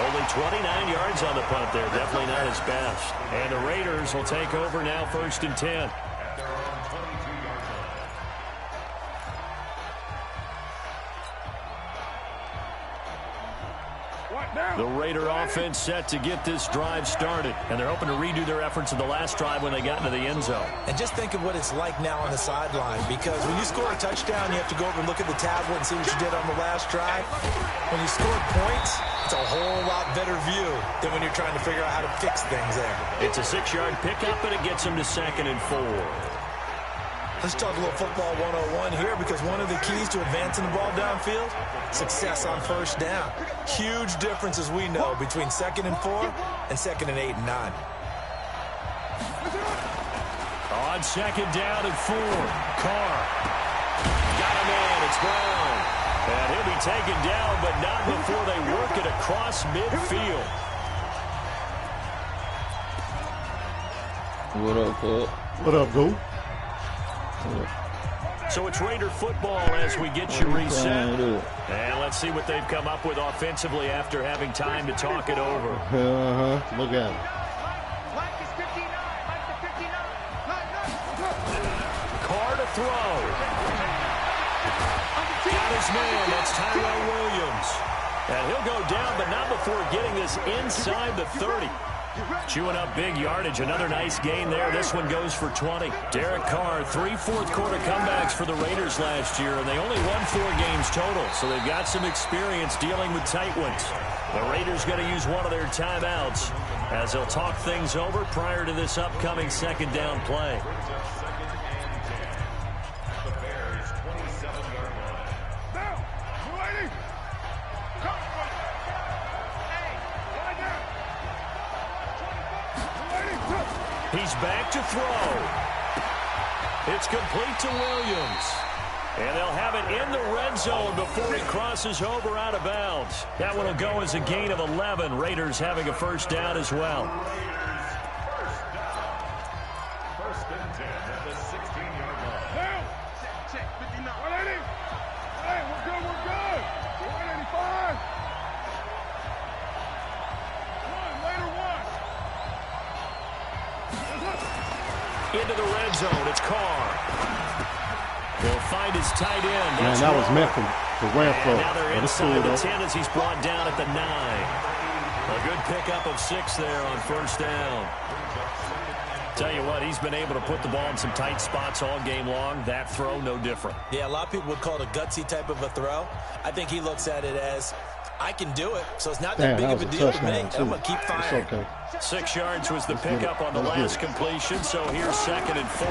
B: Only 29 yards on the punt there. Definitely not his best. And the Raiders will take over now 1st and 10. The Raider offense set to get this drive started. And they're hoping to redo their efforts in the last drive when they got into the end zone.
D: And just think of what it's like now on the sideline, because when you score a touchdown, you have to go over and look at the tablet and see what you did on the last drive. When you score points, it's a whole lot better view than when you're trying to figure out how to fix things there.
B: It's a 6-yard pickup, and it gets them to 2nd and 4.
D: Let's talk a little football 101 here, because one of the keys to advancing the ball downfield, success on 1st down. Huge difference, as we know, between 2nd and 4 and 2nd and 8 and 9.
B: On 2nd down and 4, Carr. Got him in, it's Brown. And he'll be taken down, but not before they work it across midfield.
G: What up, Paul?
C: What up, Goo?
B: So it's Raider football as we get you reset. And let's see what they've come up with offensively after having time to talk it over.
C: Look at it.
B: Carr to throw. Got his man. That's Tyrell Williams. And he'll go down, but not before getting this inside the 30. Chewing up big yardage. Another nice gain there. This one goes for 20. Derek Carr, 3 fourth-quarter comebacks for the Raiders last year, and they only won 4 games total, so they've got some experience dealing with tight ones. The Raiders going to use one of their timeouts. as they'll talk things over prior to this upcoming second down play. He's back to throw. It's complete to Williams. And they'll have it in the red zone before he crosses over out of bounds. That one will go as a gain of 11. Raiders having a first down as well.
F: First and 10 at the 16-yard line.
E: Check, 59. 180. Hey, we're good, we're good. 185.
B: Into the red zone, it's Carr. He'll find his tight end.
C: Man, that was meant for Renfro.
B: Now they're
C: But it's
B: inside
C: cool,
B: the
C: though.
B: 10 as he's brought down at the 9. A good pickup of 6 there on first down. Tell you what, he's been able to put the ball in some tight spots all game long. That throw, no different.
D: Yeah, a lot of people would call it a gutsy type of a throw. I think he looks at it as, I can do it, so it's not that big of a deal to me. I'm going to keep firing.
C: It's okay.
B: 6 yards was the pickup on the last completion, so here's 2nd and 4.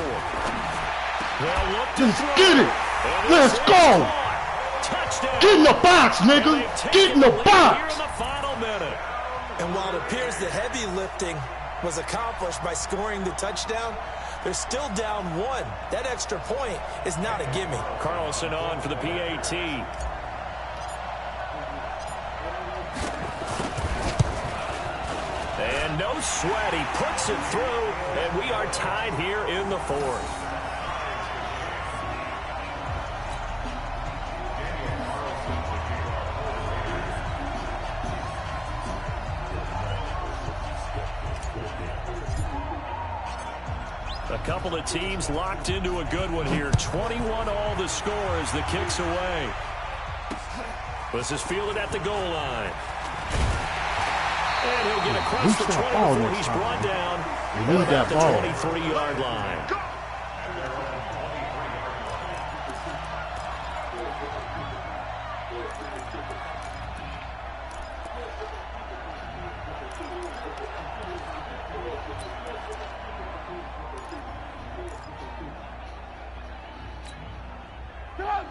B: They'll look to
C: Let's
B: throw.
C: get it.
B: And
C: Let's
B: this
C: go.
B: is caught. Touchdown.
C: Get in the box, nigga. Get in the
B: Here
C: box.
B: in the final minute.
D: And while it appears the heavy lifting was accomplished by scoring the touchdown, they're still down 1. That extra point is not a gimme.
B: Carlson on for the PAT. And no sweat. He puts it through, and we are tied here in the 4th. A couple of teams locked into a good one here. 21 all the score as the kick's away. This is fielded at the goal line. And he'll get across the 20 before he's brought down at the 23-yard line.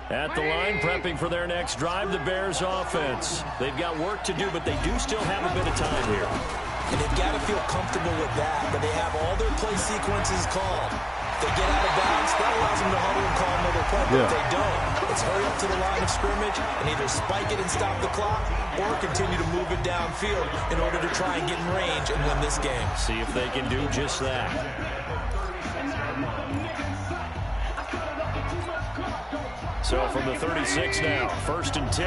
B: At the line, prepping for their next drive, the Bears offense. They've got work to do, but they do still have a bit of time here.
D: And they've got to feel comfortable with that they have all their play sequences called. If they get out of bounds, that allows them to huddle and call another play. But if they don't, it's hurry up to the line of scrimmage and either spike it and stop the clock or continue to move it downfield in order to try and get in range and win this game.
B: See if they can do just that. So from the 36 now, 1st and 10.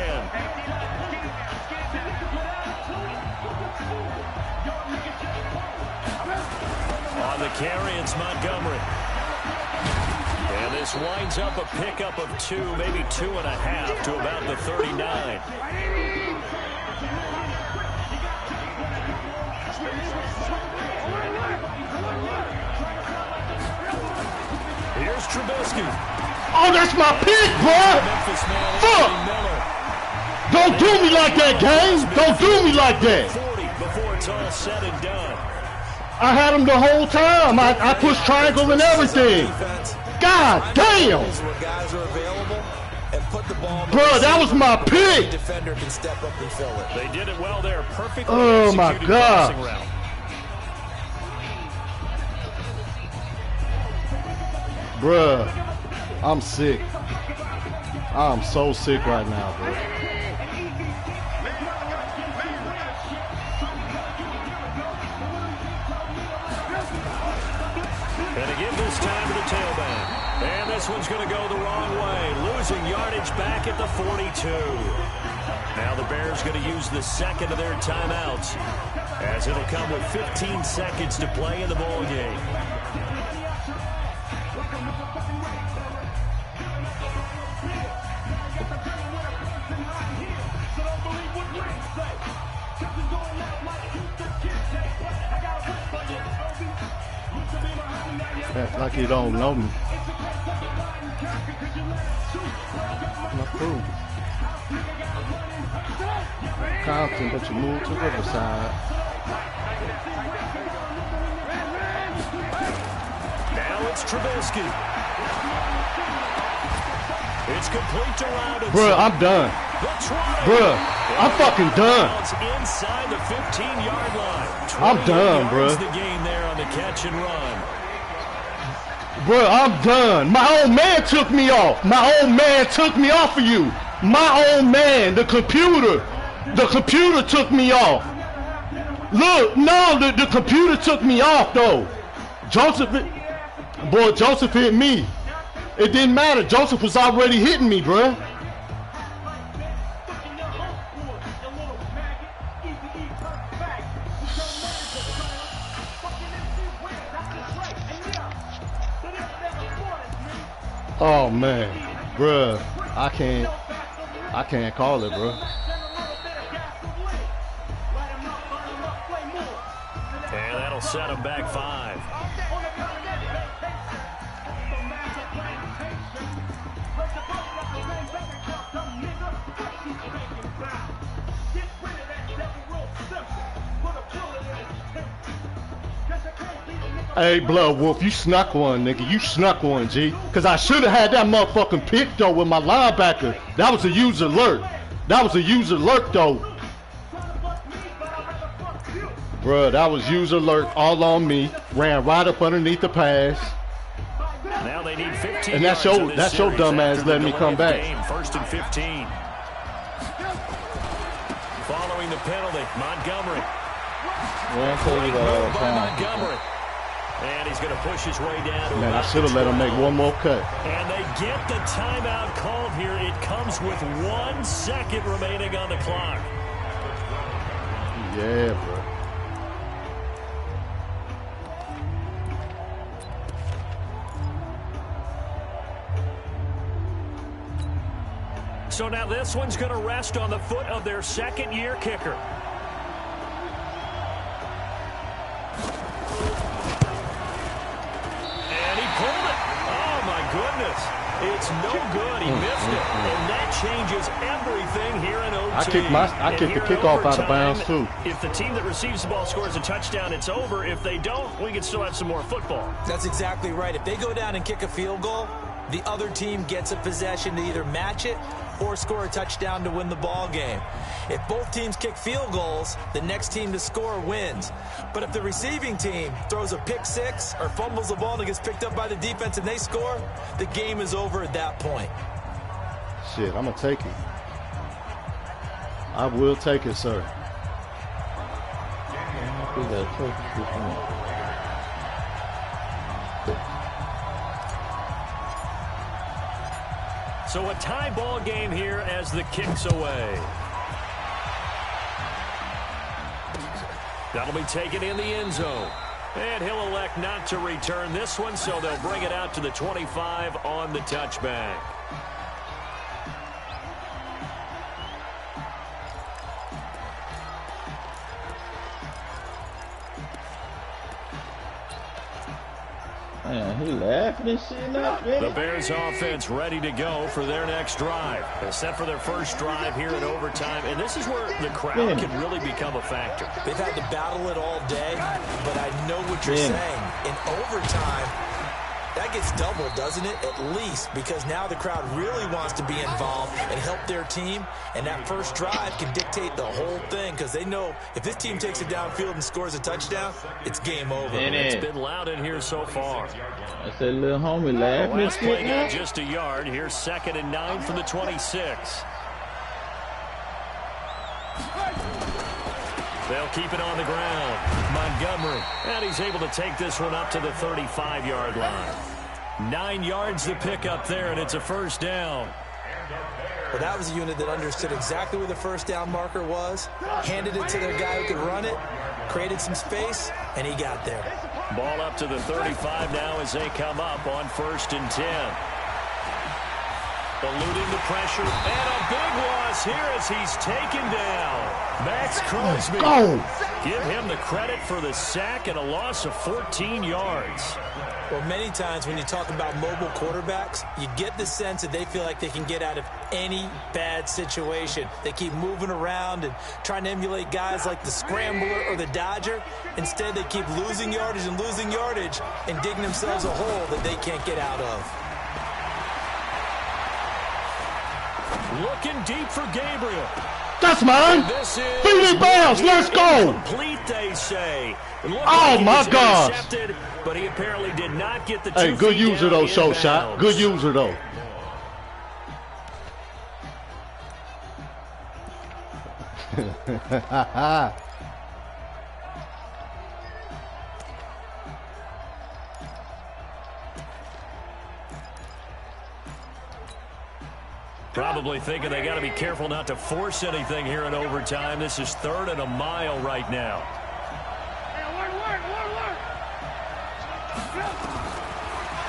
B: On the carry, it's Montgomery. And this winds up a pickup of 2, maybe 2.5 to about the 39. Here's Trubisky.
C: Oh, that's my pick, bro. Fuck. Don't do me like that, gang. Don't do me like that.
B: 40 before it's all said and done.
C: I had him the whole time. I pushed triangle and everything. God damn.
D: Guys are available and put the ball.
C: Bro, that was my pick.
D: Defender can step up and fill it.
B: They did it well there. Perfectly
C: Oh, my
B: executed
C: God.
B: crossing route.
C: Bruh, I'm sick. I'm so sick right now, bro.
B: And again this time to the tailback. And this one's going to go the wrong way. Losing yardage back at the 42. Now the Bears going to use the second of their timeouts as it'll come with 15 seconds to play in the ball game.
C: Act like you don't know me. Not cool. Compton, but you moved to Riverside.
B: Now it's Trubisky. It's complete to Robinson.
C: Bruh, I'm done. Bruh, I'm fucking done.
B: Inside the 15-yard line.
C: I'm done, bruh.
B: The game there on the catch and run.
C: Bruh, I'm done. My old man took me off. My old man took me off of you. My old man, the computer took me off. Look, no, the computer took me off, though. Joseph hit me. It didn't matter. Joseph was already hitting me, bruh. Oh man, bruh, I can't call it, bruh.
B: And that'll set him back 5.
C: Hey, Blood Wolf, you snuck one, nigga. You snuck one, G. Because I should have had that motherfucking pick, though, with my linebacker. That was a user alert. That was a user alert, though. Bruh, that was user alert all on me. Ran right up underneath the pass.
B: Now they need 15
C: and that's your dumb ass letting me come back.
B: Game, 1st and 15. Following the penalty, Montgomery. Montgomery. And he's going to push his way down.
C: Man, I should have let him make one more cut.
B: And they get the timeout called here. It comes with 1 second remaining on the clock.
C: Yeah, bro.
B: So now this one's going to rest on the foot of their second-year kicker. Goodness, it's no good. He missed it, and that changes everything here in OT.
C: I kicked the kickoff out of bounds too.
B: If the team that receives the ball scores a touchdown, it's over. If they don't, we can still have some more football.
D: That's exactly right. If they go down and kick a field goal, the other team gets a possession to either match it or score a touchdown to win the ball game. If both teams kick field goals, the next team to score wins. But if the receiving team throws a pick six or fumbles the ball and it gets picked up by the defense and they score, the game is over at that point.
C: Shit, I'm going to take it. I will take it, sir.
B: So a tie ball game here as the kick's away. That'll be taken in the end zone. And he'll elect not to return this one, so they'll bring it out to the 25 on the touchback.
G: Man, he laughing and shit up, man.
B: The Bears offense ready to go for their next drive. They're set for their first drive here in overtime, and this is where the crowd can really become a factor.
D: They've had to battle it all day, but I know what you're saying. In overtime, that gets doubled, doesn't it? At least, because now the crowd really wants to be involved and help their team, and that first drive can dictate the whole thing, because they know if this team takes it downfield and scores a touchdown, it's game over.
B: It's been loud in here so far.
G: I said, little homie, laughing.
B: Last play down just a yard. Here's 2nd and 9 from the 26. They'll keep it on the ground. Montgomery, and he's able to take this one up to the 35-yard line. 9 yards to pick up there, and it's a first down.
D: Well, that was a unit that understood exactly where the first down marker was, handed it to their guy who could run it, created some space, and he got there.
B: Ball up to the 35 now as they come up on 1st and 10. Eluding the pressure, and a big loss here as he's taken down. Max Crosby. Give him the credit for the sack and a loss of 14 yards.
D: Well, many times when you talk about mobile quarterbacks, you get the sense that they feel like they can get out of any bad situation. They keep moving around and trying to emulate guys like the Scrambler or the Dodger. Instead, they keep losing yardage and digging themselves a hole that they can't get out of.
B: Looking deep for Gabriel.
C: That's mine. Feed it bounce. Let's go.
B: Complete, they say.
C: Oh, my gosh.
B: But he apparently did not get the
C: Hey, good user, though, Shot. Good user, though.
B: Probably thinking they got to be careful not to force anything here in overtime. This is 3rd and a mile right now.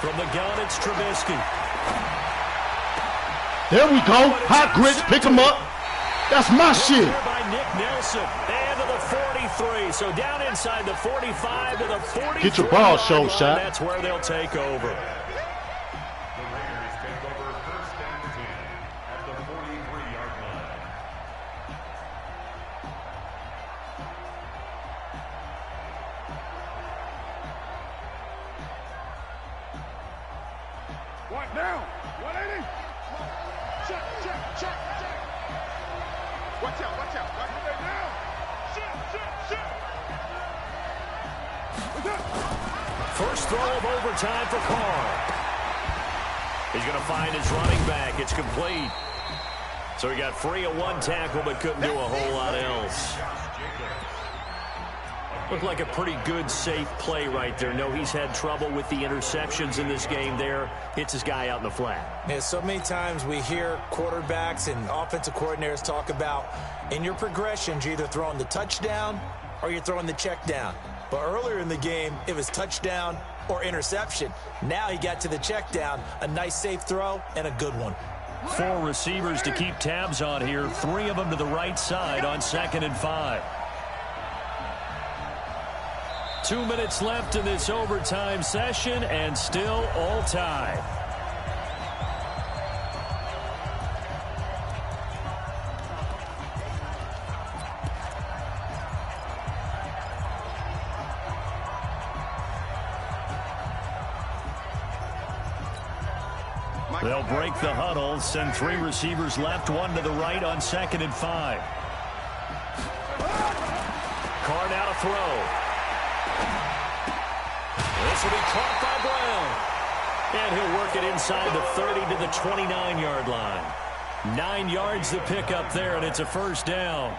B: From the gun, it's Trubisky.
C: There we go. Hot grits, pick him up. That's my shit.
B: By Nick Nelson. And to the 43. So down inside the 45 to the 40.
C: Get your ball, Shot.
B: That's where they'll take over.
E: Down. 180. Check. Watch out. Right there now. Shit.
B: First throw of overtime for Carr. He's going to find his running back. It's complete. So he got free of one tackle but couldn't do a whole lot else. Looked like a pretty good, safe play right there. No, he's had trouble with the interceptions in this game there. Hits his guy out in the flat.
D: Yeah, so many times we hear quarterbacks and offensive coordinators talk about in your progressions, you're either throwing the touchdown or you're throwing the check down. But earlier in the game, it was touchdown or interception. Now he got to the check down, a nice safe throw and a good one.
B: 4 receivers to keep tabs on here. 3 of them to the right side on 2nd and 5. 2 minutes left in this overtime session, and still all tied. They'll break the huddle, send 3 receivers left, 1 to the right on 2nd and 5. Carr now to throw. This will be caught by Brown. And he'll work it inside the 30 to the 29-yard line. 9 yards to pick up there, and it's a first down.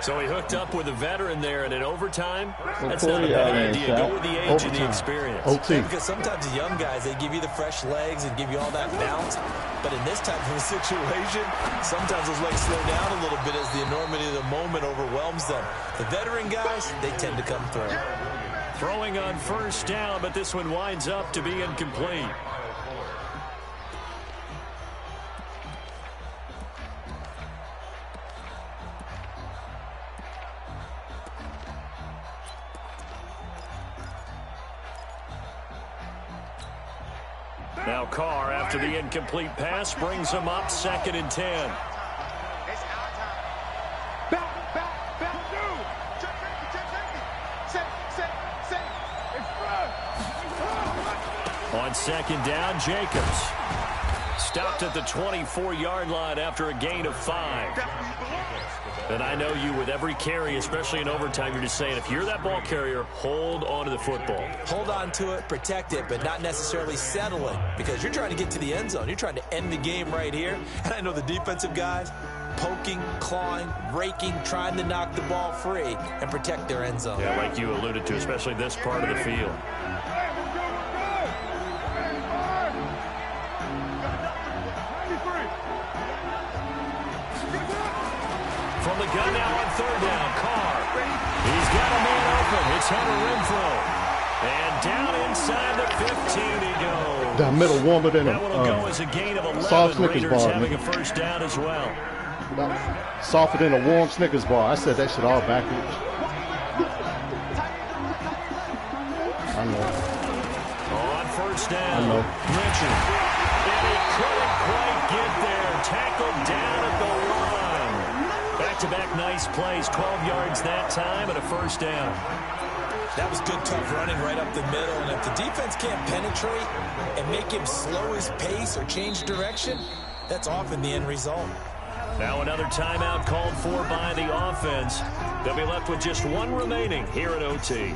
B: So he hooked up with a veteran there, and in overtime, that's not a bad idea. Go with the age and the experience.
C: OT.
D: Because sometimes the young guys, they give you the fresh legs and give you all that bounce. But in this type of a situation, sometimes those legs slow down a little bit as the enormity of the moment overwhelms them. The veteran guys, they tend to come through.
B: Throwing on first down, but this one winds up to be incomplete. Now Carr, after the incomplete pass, brings him up 2nd and 10. On 2nd down, Jacobs. Stopped at the 24-yard line after a gain of 5. And I know you, with every carry, especially in overtime, you're just saying, if you're that ball carrier, hold on to the football.
D: Hold on to it, protect it, but not necessarily settle it, because you're trying to get to the end zone. You're trying to end the game right here. And I know the defensive guys, poking, clawing, raking, trying to knock the ball free and protect their end zone.
B: Yeah, like you alluded to, especially this part of the field. From the gun now on 3rd down, Carr. He's got a man open. It's Hunter Renfrow. And down inside the 15 he goes.
C: That middle warmer than
B: That one will go as a gain of 11.
C: soft Snickers
B: Raiders
C: bar.
B: having a first down as well.
C: Softer than a warm Snickers bar. I said that shit all backwards. I know.
B: On first down,
C: I know.
B: Richard. And he couldn't quite get there. Tackled down at the line. Back-to-back nice plays. 12 yards that time and a first down.
D: That was good, tough running right up the middle. And if the defense can't penetrate and make him slow his pace or change direction, that's often the end result.
B: Now another timeout called for by the offense. They'll be left with just one remaining here at OT.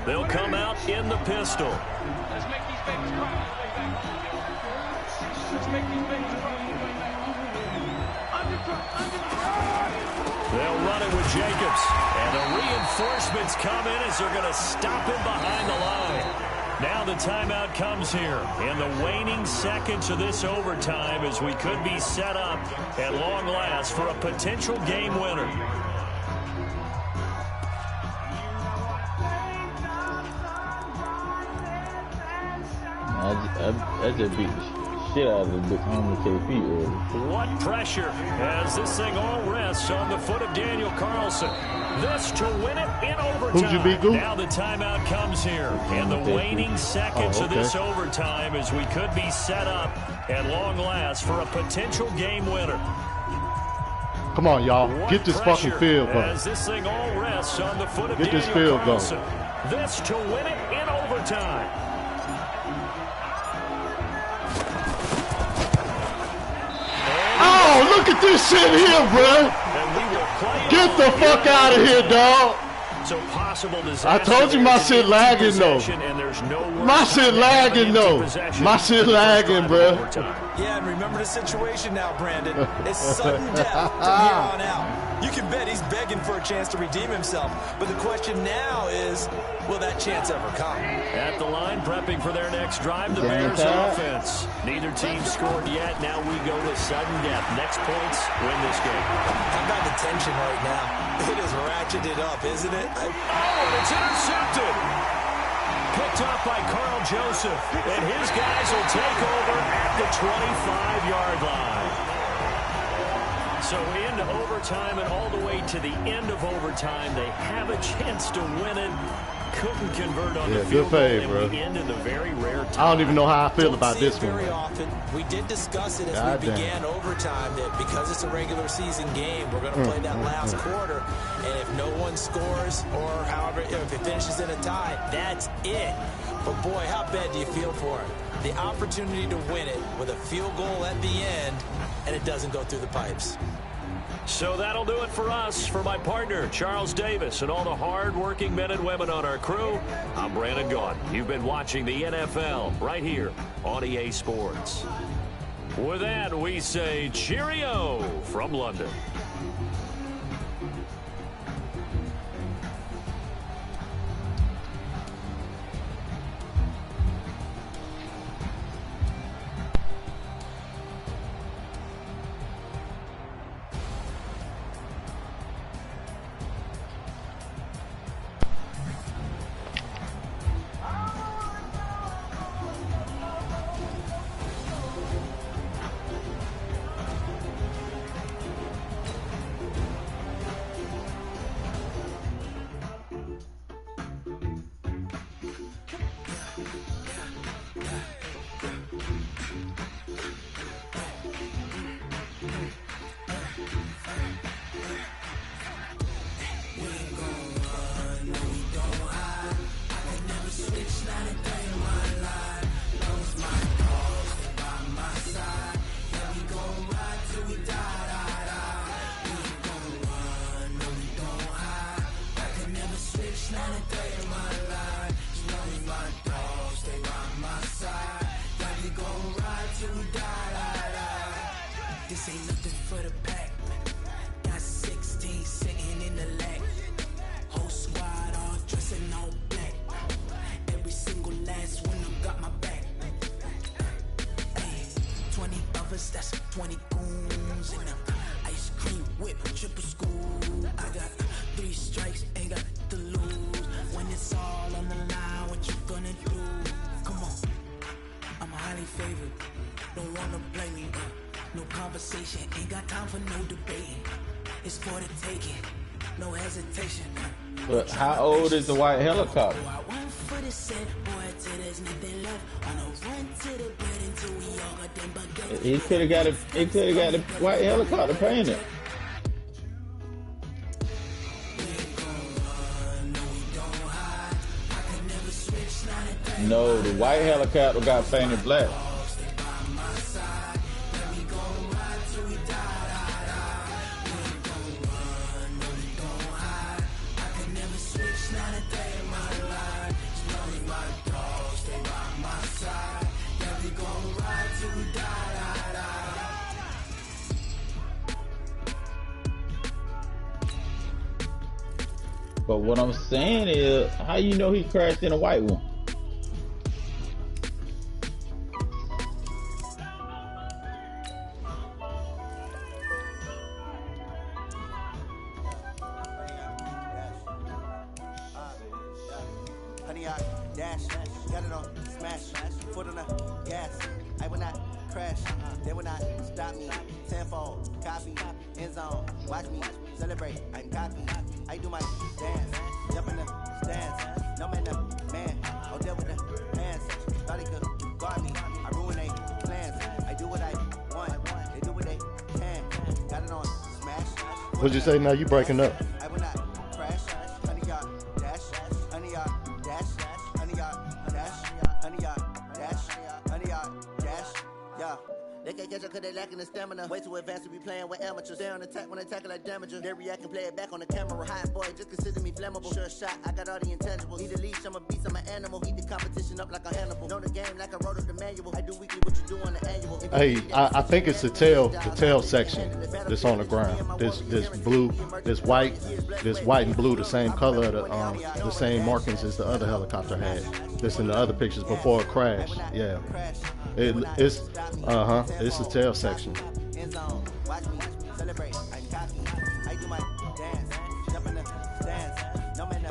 B: They'll come out in the pistol.
E: Let's make these babies cry. Let's make these babies cry.
B: They'll run it with Jacobs. And the reinforcements come in as they're going to stop him behind the line. Now the timeout comes here in the waning seconds of this overtime as we could be set up at long last for a potential game winner.
G: I just beat the shit out of the KP earlier.
B: What pressure as this thing all rests on the foot of Daniel Carlson. This to win it in overtime.
C: Who'd you beat, Goop?
B: Now the timeout comes here in the waning seconds of this overtime as we could be set up at long last for a potential game winner.
C: Come on, y'all. Get this fucking field goal.
B: As this thing all rests on the foot of
C: Get
B: Daniel
C: this field goal.
B: Carlson. This to win it in overtime.
C: Oh, look at this shit here, bro. Get the fuck out of here, dog.
B: So possible disaster.
C: I told you my shit lagging, though. My shit lagging, though. My shit lagging, bro.
D: Yeah, and remember the situation now, Brandon. It's sudden death from here on out. You can bet he's begging for a chance to redeem himself. But the question now is, will that chance ever come?
B: At the line, prepping for their next drive, the Bears offense. Neither team scored yet. Now we go to sudden death. Next points win this game.
D: How about the tension right now? It is ratcheted up, isn't it?
B: Oh, and it's intercepted. Picked up by Carl Joseph. And his guys will take over at the 25-yard line. So into overtime and all the way to the end of overtime, they have a chance to win it. Couldn't convert on the field goal, and we end in a very rare time.
C: I don't even know how I feel about this one.
D: Very often. We did discuss it as we began overtime that because it's a regular season game, we're going to play that last quarter. And if no one scores or however, if it finishes in a tie, that's it. But boy, how bad do you feel for it? The opportunity to win it with a field goal at the end, and it doesn't go through the pipes.
B: So that'll do it for us. For my partner, Charles Davis, and all the hard-working men and women on our crew, I'm Brandon Gaughan. You've been watching the NFL right here on EA Sports. With that, we say cheerio from London.
A: That's 20 goons and ice cream whip, triple school. I got 3 strikes, ain't got to lose. When it's all on the line, what you favorite. Don't wanna blame me, no conversation, ain't got time for no debating. It's for the taking, no hesitation.
G: But how old is the white helicopter? He could have got a white helicopter painted. No, the white helicopter got painted black. But what I'm saying is, how you know he crashed in a white one?
A: Honey, I dash, got it on smash, foot on the gas. I will not crash, they will not stop me. Tenfold, copy, end zone, watch me celebrate. I'm copy, I do my dance, jump in the stands. No man, I'll deal with the hands. Thought he could guard me, I ruin they plans. I do what I want, they do what they can. Got it on smash.
C: What'd you say? Now you breaking up.
A: I will not crash, honey, y'all dash, honey, y'all dash, honey, y'all dash, honey, y'all dash, honey, y'all dash, yeah. They can't catch up cause they lacking the stamina. Way too advanced to be playing with amateurs. Stay on attack when they tackle like damager. They react and play it back on the camera. Hot boy, just consider me flammable. Sure shot, I got all the intangibles. Need a leash, I'm a beast, I'm an animal. Eat the competition up like a Hannibal. Know the game like I wrote up the manual. I do weekly what you do on the annual.
C: Hey, I think it's the tail section that's on the ground. This blue, this white and blue, the same color, the same markings as the other helicopter had. This in the other pictures before it crashed. Yeah, it's the tail section.
A: Watch me celebrate. I'm cocky. I do my dance. Jump in the stands. No man,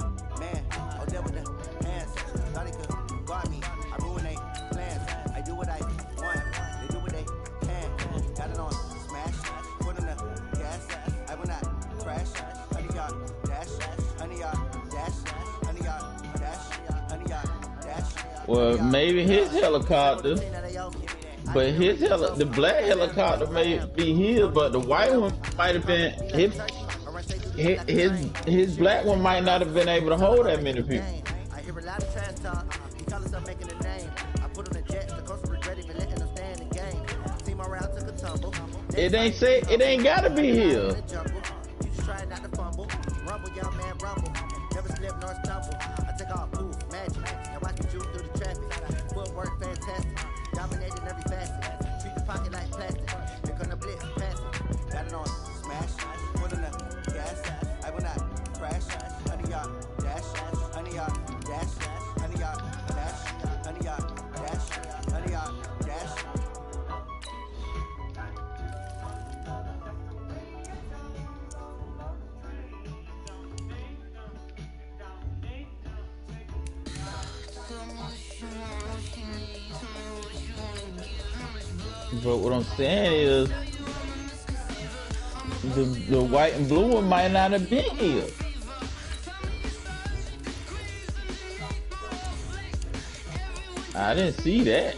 A: I'll deal with the hands. Thought he could guard me. I ruin they plans. I do what I want. They do what they can. Got it on smash. Foot on the gas. I will not crash. Honey, y'all dash. Honey, y'all dash. Honey, y'all dash. Honey, y'all dash.
G: Well, maybe his helicopter. But the black helicopter may be his, but the white one might have been his black one might not have been able to hold that many people.
A: I hear a lot of trash talk. He call himself making a name. I put on a jet, the coast regret even letting them stay in the game. Team around took a tumble.
G: It ain't gotta be his.
A: You just try not to fumble. Rumble, young man, rumble. Never slip nor stumble. I take off, poof, magic. Now watch me juke through the traffic. Footwork fantastic. Dominated every facet. Treat the pocket like plastic. Here come the blitz, pass it. Got it on smash. Foot on the gas. I will not crash. Honey, y'all dash. Honey, y'all dash. Honey, y'all dash. Honey, y'all dash. Honey, y'all dash.
G: But what I'm saying is, the white and blue one might not have been here. I didn't see that.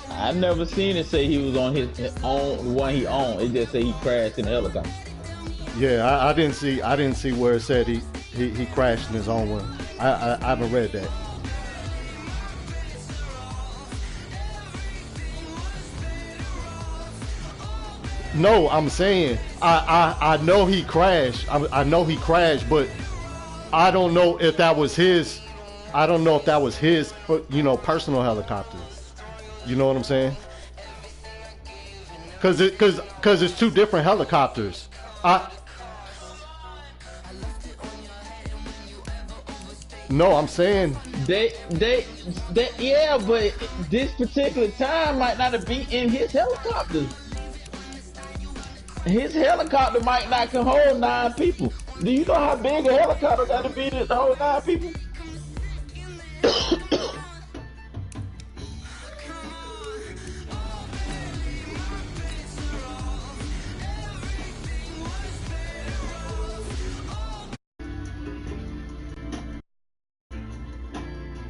G: I never seen it say he was on his own, the one he owned. It just say he crashed in the helicopter.
C: Yeah, I didn't see where it said he crashed in his own one. I haven't read that. No, I'm saying I know he crashed. I know he crashed, but I don't know if that was his. I don't know if that was his, personal helicopter. You know what I'm saying? Cause it's two different helicopters. No, I'm saying
G: they yeah, but this particular time might not have been in his helicopter. His helicopter might not can hold 9 people. Do you know how big a helicopter got to be to hold 9 people?